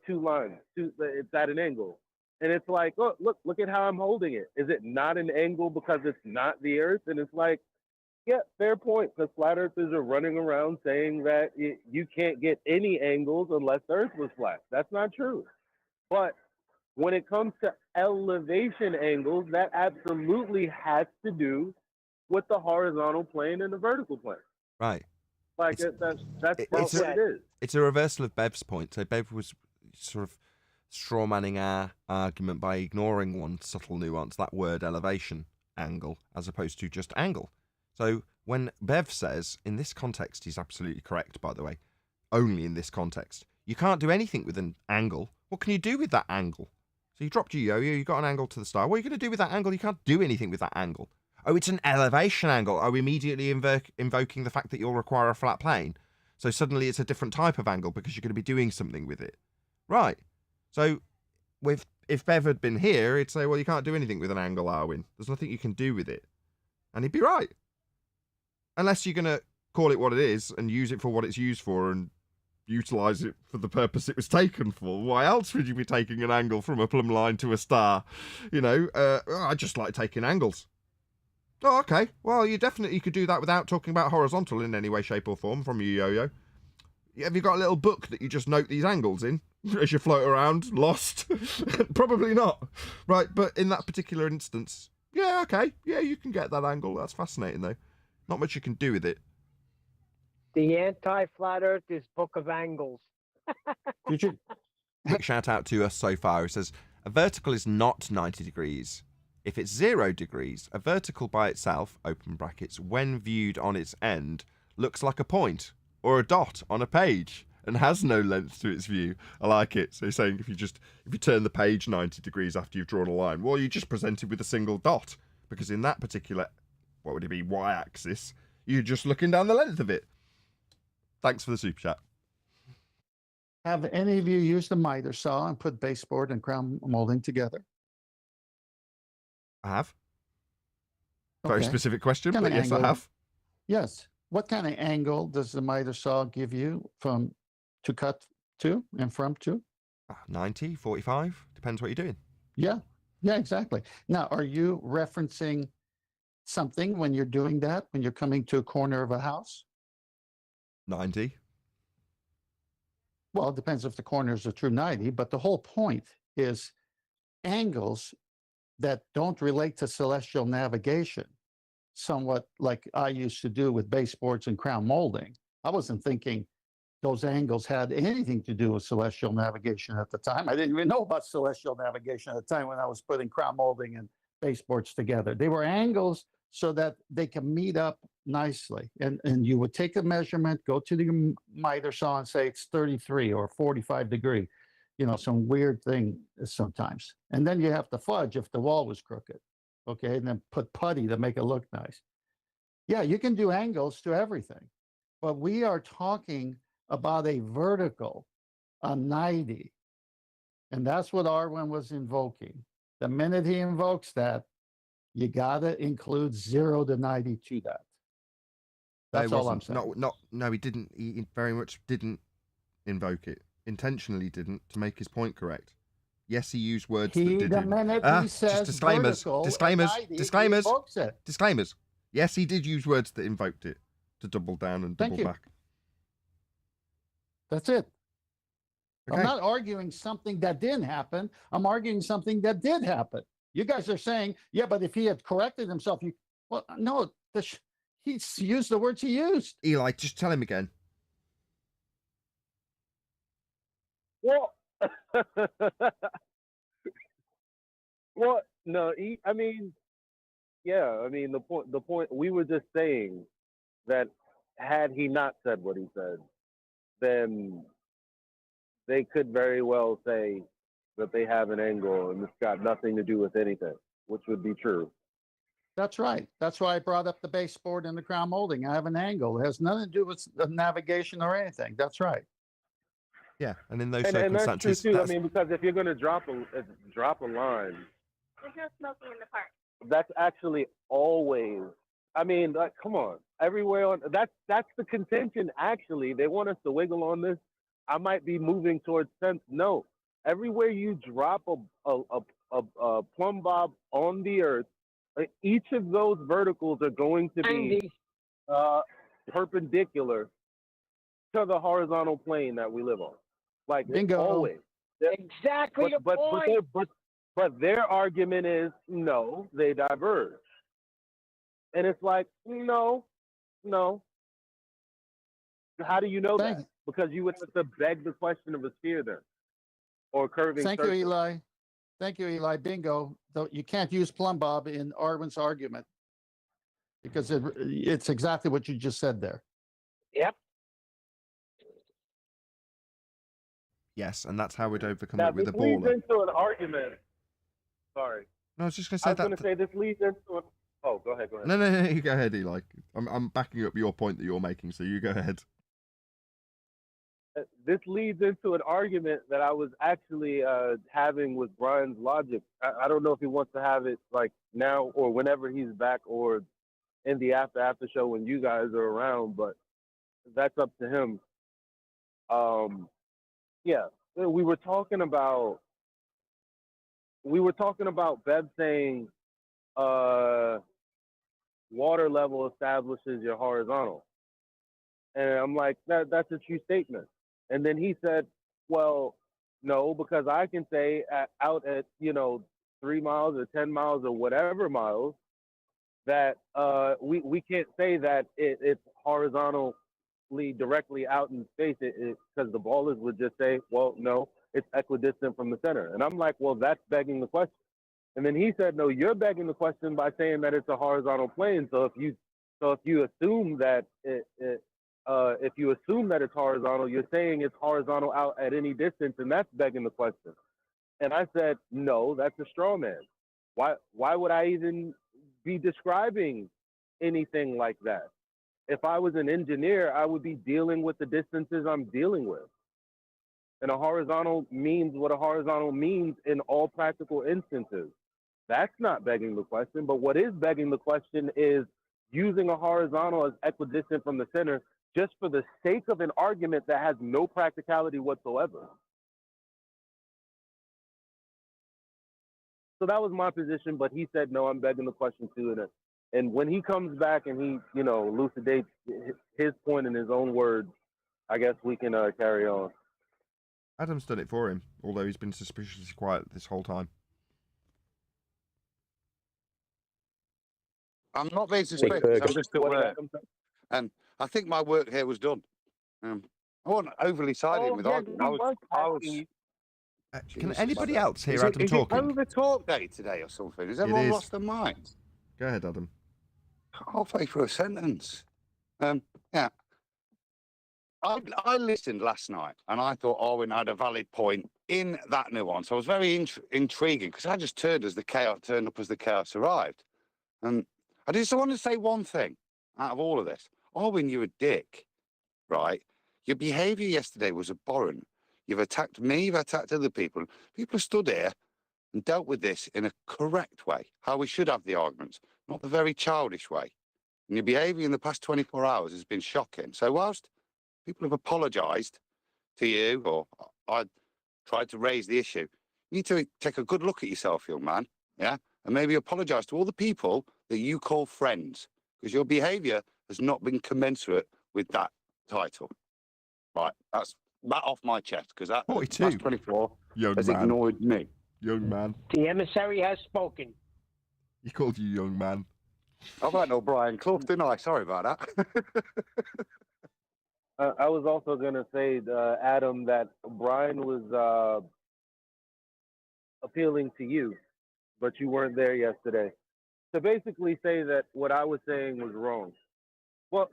two lines. It's at an angle, and it's like, oh, look at how I'm holding it. Is it not an angle because it's not the Earth? And it's like, yeah, fair point. Because flat earthers are running around saying that you can't get any angles unless the Earth was flat. That's not true. But when it comes to elevation angles, that absolutely has to do with the horizontal plane and the vertical plane. Right. Like, that's what it is. It's a reversal of Bev's point. So Bev was sort of strawmanning our argument by ignoring one subtle nuance, that word elevation angle, as opposed to just angle. So when Bev says, in this context, he's absolutely correct, by the way, only in this context, you can't do anything with an angle. What can you do with that angle? So you dropped your yo-yo, you got an angle to the star. What are you going to do with that angle? You can't do anything with that angle. Oh, it's an elevation angle. Oh, immediately invoking the fact that you'll require a flat plane. So suddenly it's a different type of angle because you're going to be doing something with it. Right. So if Bev had been here, he'd say, well, you can't do anything with an angle, Arwijn. There's nothing you can do with it. And he'd be right. Unless you're going to call it what it is and use it for what it's used for and utilize it for the purpose it was taken for. Why else would you be taking an angle from a plumb line to a star? You know, I just like taking angles. Oh, okay. Well, you definitely could do that without talking about horizontal in any way, shape or form from your yo-yo. Have you got a little book that you just note these angles in as you float around, lost? Probably not. Right, but in that particular instance, yeah, okay. Yeah, you can get that angle. That's fascinating, though. Not much you can do with it. The anti-flat earth is Book of Angles. Quick shout out to us so far. It says, a vertical is not 90 degrees. If it's 0 degrees, a vertical by itself, open brackets, when viewed on its end, looks like a point or a dot on a page and has no length to its view. I like it. So he's saying if you turn the page 90 degrees after you've drawn a line, well, you just present it with a single dot, because in that particular, what would it be, y-axis, you're just looking down the length of it. Thanks for the super chat. Have any of you used a miter saw and put baseboard and crown molding together? I have. Very Okay. specific question, What but kind of yes, I angle? have. Yes. What kind of angle does the miter saw give you to cut to and from to? 90, 45, depends what you're doing. Yeah. Yeah, exactly. Now, are you referencing something when you're doing that, when you're coming to a corner of a house? 90. Well, it depends if the corner is a true 90, but the whole point is angles that don't relate to celestial navigation, somewhat like I used to do with baseboards and crown molding. I wasn't thinking those angles had anything to do with celestial navigation at the time. I didn't even know about celestial navigation at the time when I was putting crown molding and baseboards together. They were angles so that they can meet up nicely. And you would take a measurement, go to the miter saw and say it's 33 or 45 degree. You know, some weird thing sometimes. And then you have to fudge if the wall was crooked. Okay, and then put putty to make it look nice. Yeah, you can do angles to everything. But we are talking about a vertical, a 90. And that's what Arwijn was invoking. The minute he invokes that, you got to include 0 to 90 to that. That's all I'm saying. No, he didn't. He very much didn't invoke it. Intentionally didn't, to make his point correct. Yes, he used words that did. The minute he says disclaimers, vertical, disclaimers, 90, disclaimers, he invokes it. disclaimers. Yes, he did use words that invoked it. to double down and Thank double you. back. That's it. Okay. I'm not arguing something that didn't happen. I'm arguing something that did happen. You guys are saying, yeah, but if he had corrected himself, well, no, he's used the words he used. Eli, just tell him again. Well, well, no, I mean, yeah, I mean, the point, we were just saying that had he not said what he said, then they could very well say that they have an angle and it's got nothing to do with anything, which would be true. That's right. That's why I brought up the baseboard and the crown molding. I have an angle. It has nothing to do with the navigation or anything. That's right. Yeah, and in those And that's true circumstances, too. I mean, because if you're going to drop a line, There's no smoking in the park. that's actually always. I mean, like, come on, everywhere on that's the contention. Actually, they want us to wiggle on this. I might be moving towards sense. No, everywhere you drop a plumb bob on the earth, each of those verticals are going to be perpendicular to the horizontal plane that we live on. Like Bingo. always. Exactly the point. But their argument is no, they diverge. And it's like, no. How do you know Thank that? you. Because you would have to beg the question of a sphere then. Or curving Thank circle. you, Eli. Thank you, Eli. Bingo. Though you can't use plumb bob in Arwin's argument because it's exactly what you just said there. Yep. yes, and that's how we'd overcome Now, it with a this leads baller. into an argument. Sorry. No, I was just going to I say was going to that. say this leads into an... Oh, go ahead. No, you go ahead, Eli. I'm backing up your point that you're making, so you go ahead. This leads into an argument that I was actually having with Brian's logic. I don't know if he wants to have it like now or whenever he's back or in the after show when you guys are around, but that's up to him. Yeah, we were talking about Bev saying water level establishes your horizontal. And I'm like, that's a true statement. And then he said, well, no, because I can say out at, 3 miles or 10 miles or whatever miles that we can't say that it's horizontally directly out in space because the ballers would just say, well, no, it's equidistant from the center. And I'm like, well, that's begging the question. And then he said, no, you're begging the question by saying that it's a horizontal plane. So if you assume that if you assume that it's horizontal, you're saying it's horizontal out at any distance, and that's begging the question. And I said, no, that's a straw man. Why would I even be describing anything like that? If I was an engineer, I would be dealing with the distances I'm dealing with. And a horizontal means what a horizontal means in all practical instances. That's not begging the question, but what is begging the question is using a horizontal as equidistant from the center just for the sake of an argument that has no practicality whatsoever. So that was my position, but he said, no, I'm begging the question too. And when he comes back and he, elucidates his point in his own words, I guess we can carry on. Adam's done it for him, although he's been suspiciously quiet this whole time. I'm not being suspicious. I'm just at work. And I think my work here was done. I wasn't overly siding with arguing. Can anybody else hear Is Adam it talking? over talk day today or something? Has everyone is. lost their minds? Go ahead, Adam. Halfway through a sentence. Yeah. I listened last night and I thought Arwijn had a valid point in that nuance. I was very intriguing because I just turned up as the chaos arrived. And I just wanted to say one thing out of all of this. Arwijn, you're a dick, right? Your behaviour yesterday was abhorrent. You've attacked me, you've attacked other people. People have stood here and dealt with this in a correct way, how we should have the arguments, not the very childish way. And your behaviour in the past 24 hours has been shocking. So whilst people have apologised to you, or I tried to raise the issue, you need to take a good look at yourself, young man, yeah? And maybe apologise to all the people that you call friends, because your behaviour has not been commensurate with that title. Right, that's that off my chest, because that 42. Plus 24 Young has man. ignored me. Young man. The emissary has spoken. He called you young man. I've got no Brian Clough, didn't I? Sorry about that. I was also going to say, Adam, that Brian was appealing to you, but you weren't there yesterday. To basically say that what I was saying was wrong. Well,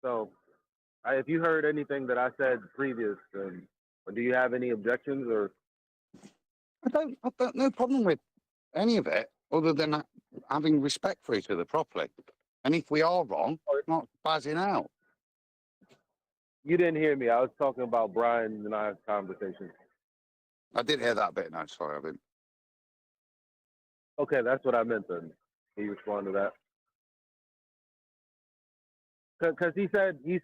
so if you heard anything that I said previous, or do you have any objections? Or I've got no problem with any of it, other than having respect for each other properly. And if we are wrong, not spazzing out. you didn't hear me. I was talking about Brian and I's conversation. I did hear that bit. No, sorry, I didn't. Okay, that's what I meant then. Can you respond to that? Because he said you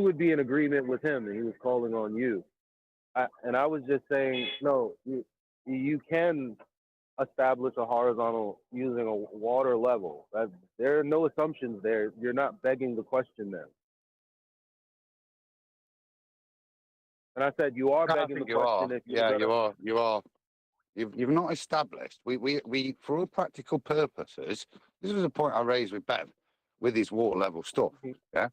would be in agreement with him, and he was calling on you. And I was just saying, no, you can establish a horizontal using a water level. There are no assumptions there. You're not begging the question then. And I said you are begging the question. If you are. You've not established. We for all practical purposes. This was a point I raised with Bev with his water level stuff. Yeah.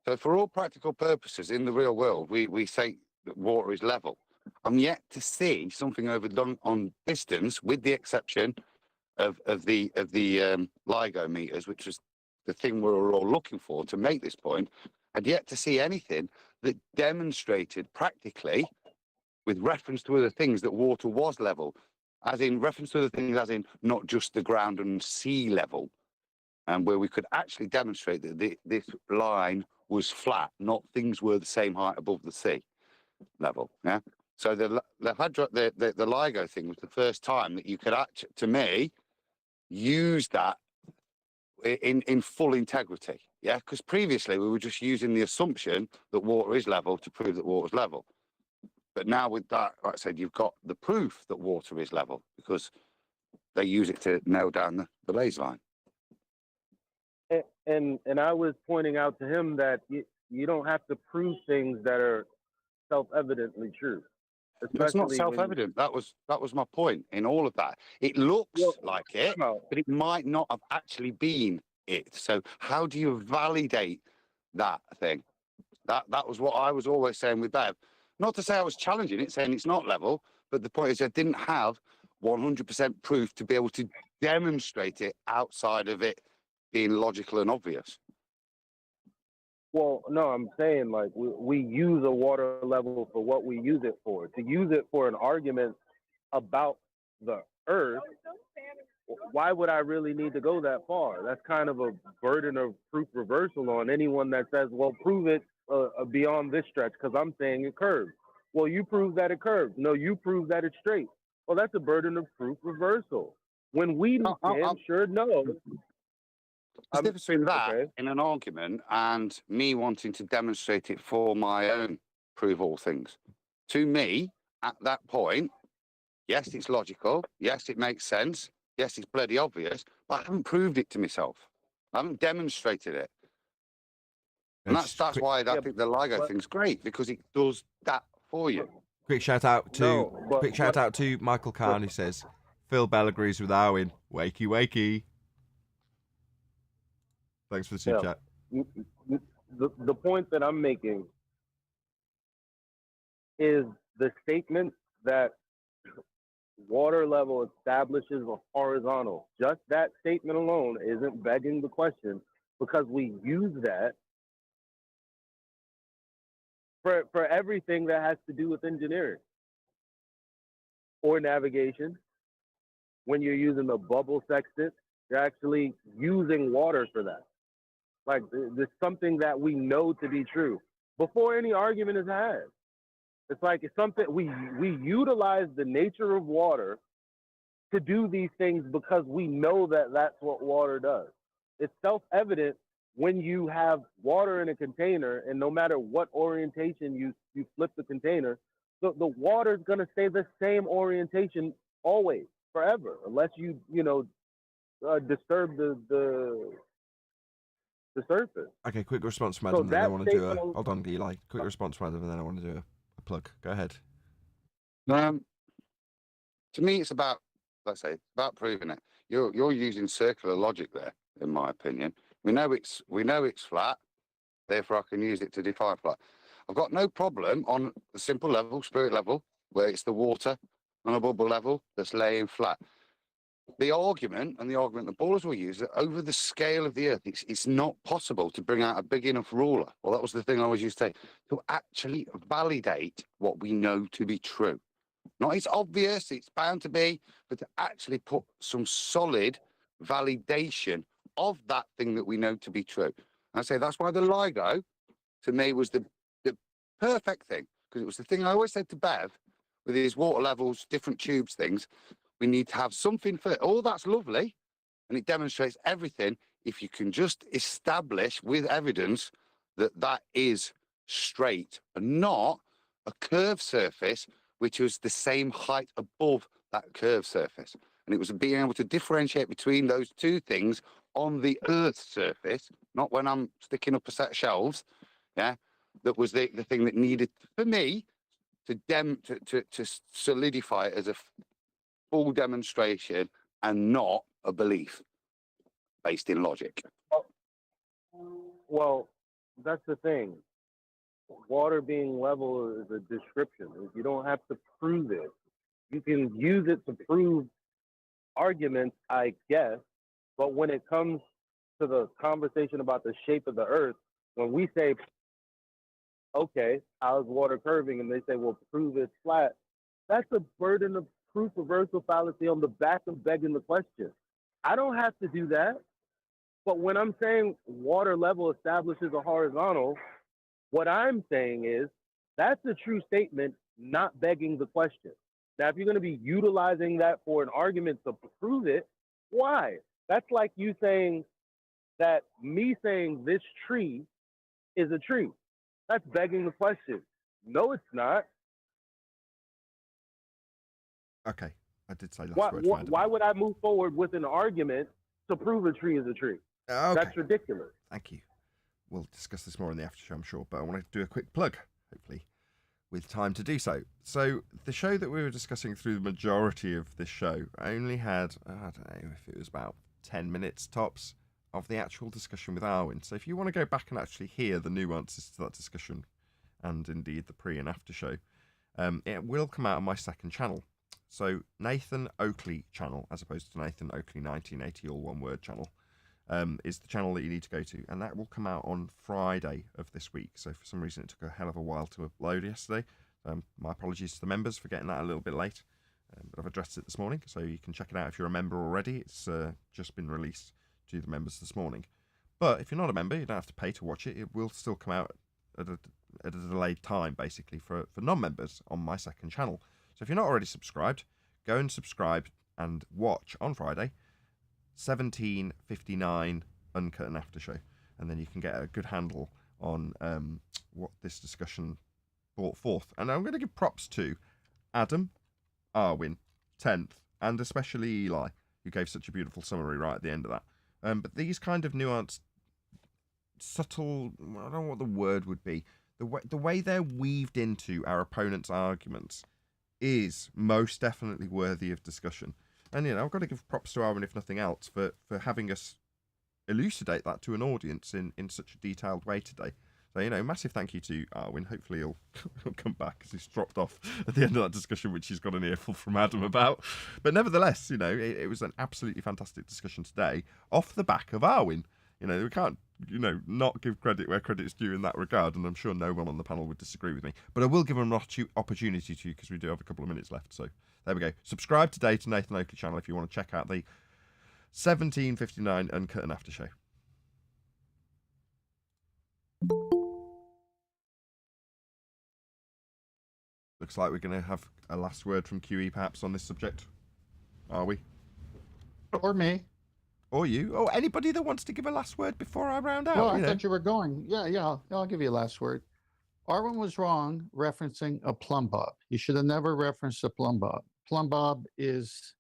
So for all practical purposes in the real world, we say that water is level. I'm yet to see something overdone on distance, with the exception of the LIGO meters, which was the thing we were all looking for to make this point. I'd yet to see anything that demonstrated practically, with reference to other things, that water was level, as in reference to other things, as in not just the ground and sea level, and where we could actually demonstrate that this line was flat, not things were the same height above the sea level. Yeah. So the LIGO thing was the first time that you could actually, to me, use that in full integrity. Yeah, because previously we were just using the assumption that water is level to prove that water is level. But now with that, like I said, you've got the proof that water is level, because they use it to nail down the baseline. And I was pointing out to him that you don't have to prove things that are self-evidently true. It's not self-evident. That was my point in all of that. It looks like it, but it might not have actually been it. So how do you validate that thing? That was what I was always saying with Bev. Not to say I was challenging it, saying it's not level, but the point is I didn't have 100% proof to be able to demonstrate it outside of it being logical and obvious. Well, no, I'm saying, like, we use a water level for what we use it for. To use it for an argument about the earth, why would I really need to go that far? That's kind of a burden of proof reversal on anyone that says, well, prove it beyond this stretch, because I'm saying it curves. Well, you prove that it curves. No, you prove that it's straight. Well, that's a burden of proof reversal. When we damn sure know. There's a difference between that in an argument and me wanting to demonstrate it for my own prove all things. To me, at that point, yes, it's logical. Yes, it makes sense. Yes, it's bloody obvious. But I haven't proved it to myself. I haven't demonstrated it. And that's why I think the LIGO thing's great, because it does that for you. Quick shout out to Michael Kahn, who says, Phil Bell agrees with Arwijn. Wakey, wakey. Thanks for the super chat. The point that I'm making is the statement that water level establishes a horizontal. Just that statement alone isn't begging the question, because we use that for everything that has to do with engineering or navigation. When you're using the bubble sextant, you're actually using water for that. Like, there's something that we know to be true before any argument is had. It's like it's something we utilize the nature of water to do these things because we know that that's what water does. It's self-evident when you have water in a container, and no matter what orientation you flip the container, the water is going to stay the same orientation always, forever, unless you disturb the surface. Okay, quick response from So Adam, then I that want to do a... statement- Hold on, Eli. Quick response from Adam, and then I want to do a plug. Go ahead. To me, it's about, let's say, about proving it. You're using circular logic there, in my opinion. We know it's flat, therefore I can use it to define flat. I've got no problem on the simple level, spirit level, where it's the water on a bubble level that's laying flat. The argument the ballers will use that over the scale of the earth, it's not possible to bring out a big enough ruler. Well, that was the thing I always used to say, to actually validate what we know to be true. Not it's obvious, it's bound to be, but to actually put some solid validation of that thing that we know to be true. And I say that's why the LIGO, to me, was the perfect thing, because it was the thing I always said to Bev, with his water levels, different tubes things, we need to have something for it. All that's lovely, and it demonstrates everything if you can just establish with evidence that that is straight and not a curved surface which was the same height above that curved surface. And it was being able to differentiate between those two things on the Earth's surface, not when I'm sticking up a set of shelves, yeah, that was the thing that needed, for me, to solidify it as a full demonstration and not a belief based in logic. Well, that's the thing. Water being level is a description. You don't have to prove it. You can use it to prove arguments, I guess. But when it comes to the conversation about the shape of the earth, when we say, okay, how's water curving? And they say, well, prove it's flat. That's a burden of proof reversal fallacy on the back of begging the question. I don't have to do that. But when I'm saying water level establishes a horizontal, what I'm saying is that's a true statement, not begging the question. Now, if you're going to be utilizing that for an argument to prove it, why? That's like you saying that me saying this tree is a tree. That's begging the question. No, it's not. Okay, I did say last word. Why would I move forward with an argument to prove a tree is a tree? Okay. That's ridiculous. Thank you. We'll discuss this more in the after show, I'm sure, but I want to do a quick plug, hopefully, with time to do so. So, the show that we were discussing through the majority of this show only had, I don't know if it was about 10 minutes tops of the actual discussion with Arwijn. So, if you want to go back and actually hear the nuances to that discussion, and indeed the pre and after show, it will come out on my second channel. So, Nathan Oakley channel, as opposed to Nathan Oakley 1980, all one word channel. Is the channel that you need to go to, and that will come out on Friday of this week. So for some reason it took a hell of a while to upload yesterday. My apologies to the members for getting that a little bit late, but I've addressed it this morning, so you can check it out if you're a member already. It's just been released to the members this morning. But if you're not a member, you don't have to pay to watch it. It will still come out at a delayed time, basically, for non-members on my second channel. So if you're not already subscribed, go and subscribe and watch on Friday 17:59 uncut and after show, and then you can get a good handle on what this discussion brought forth. And I'm going to give props to Adam, Arwijn, 10th, and especially Eli, who gave such a beautiful summary right at the end of that. But these kind of nuanced, subtle, I don't know what the word would be, the way they're weaved into our opponent's arguments is most definitely worthy of discussion. And, I've got to give props to Arwijn, if nothing else, for having us elucidate that to an audience in such a detailed way today. So, massive thank you to Arwijn. Hopefully he'll come back, because he's dropped off at the end of that discussion, which he's got an earful from Adam about. But nevertheless, it was an absolutely fantastic discussion today off the back of Arwijn. We can't, not give credit where credit's due in that regard, and I'm sure no one on the panel would disagree with me. But I will give him an opportunity to, because we do have a couple of minutes left. So there we go. Subscribe today to Nathan Oakley channel if you want to check out the 17:59 uncut and after show. Looks like we're going to have a last word from QE perhaps on this subject. Are we? Or me. Or you. Or anybody that wants to give a last word before I round out. Oh, I thought you were going. Yeah, I'll give you a last word. Arwijn was wrong referencing a plumb bob. You should have never referenced a plumb bob. Plumb bob is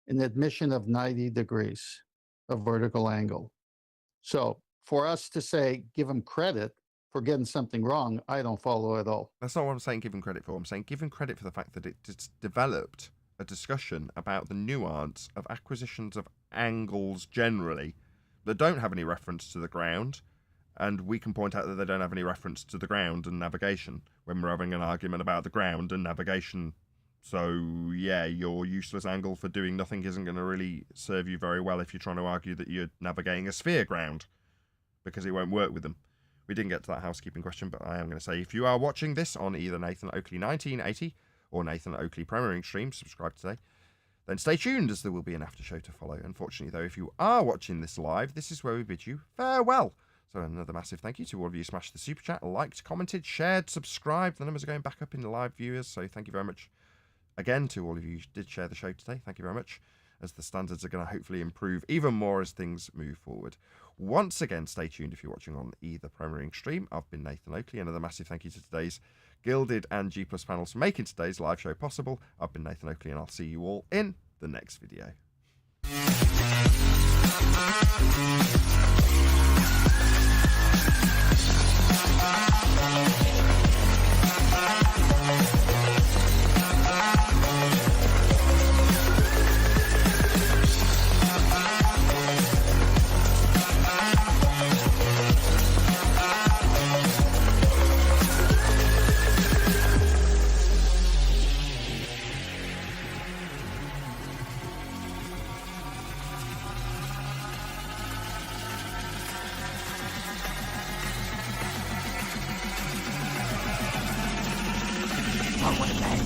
an admission of 90 degrees. a vertical angle. So for us to say, give him credit for getting something wrong, I don't follow at all. That's not what I'm saying give him credit for. I'm saying give him credit for the fact that it's developed a discussion about the nuance of acquisitions of angles generally that don't have any reference to the ground, and we can point out that they don't have any reference to the ground and navigation when we're having an argument about the ground and navigation. So yeah, your useless angle for doing nothing isn't going to really serve you very well if you're trying to argue that you're navigating a sphere ground, because it won't work with them. We didn't get to that housekeeping question, but I am going to say, if you are watching this on either Nathan Oakley 1980 or Nathan Oakley Premiering Stream, subscribe today, then stay tuned, as there will be an after show to follow. Unfortunately, though, if you are watching this live, this is where we bid you farewell. So another massive thank you to all of you who smashed the super chat, liked, commented, shared, subscribed. The numbers are going back up in the live viewers, so thank you very much again to all of you who did share the show today. Thank you very much, as the standards are going to hopefully improve even more as things move forward. Once again, stay tuned if you're watching on either Premiering Stream. I've been Nathan Oakley. Another massive thank you to today's Gilded and G+ panels for making today's live show possible. I've been Nathan Oakley, and I'll see you all in the next video. Forward, men.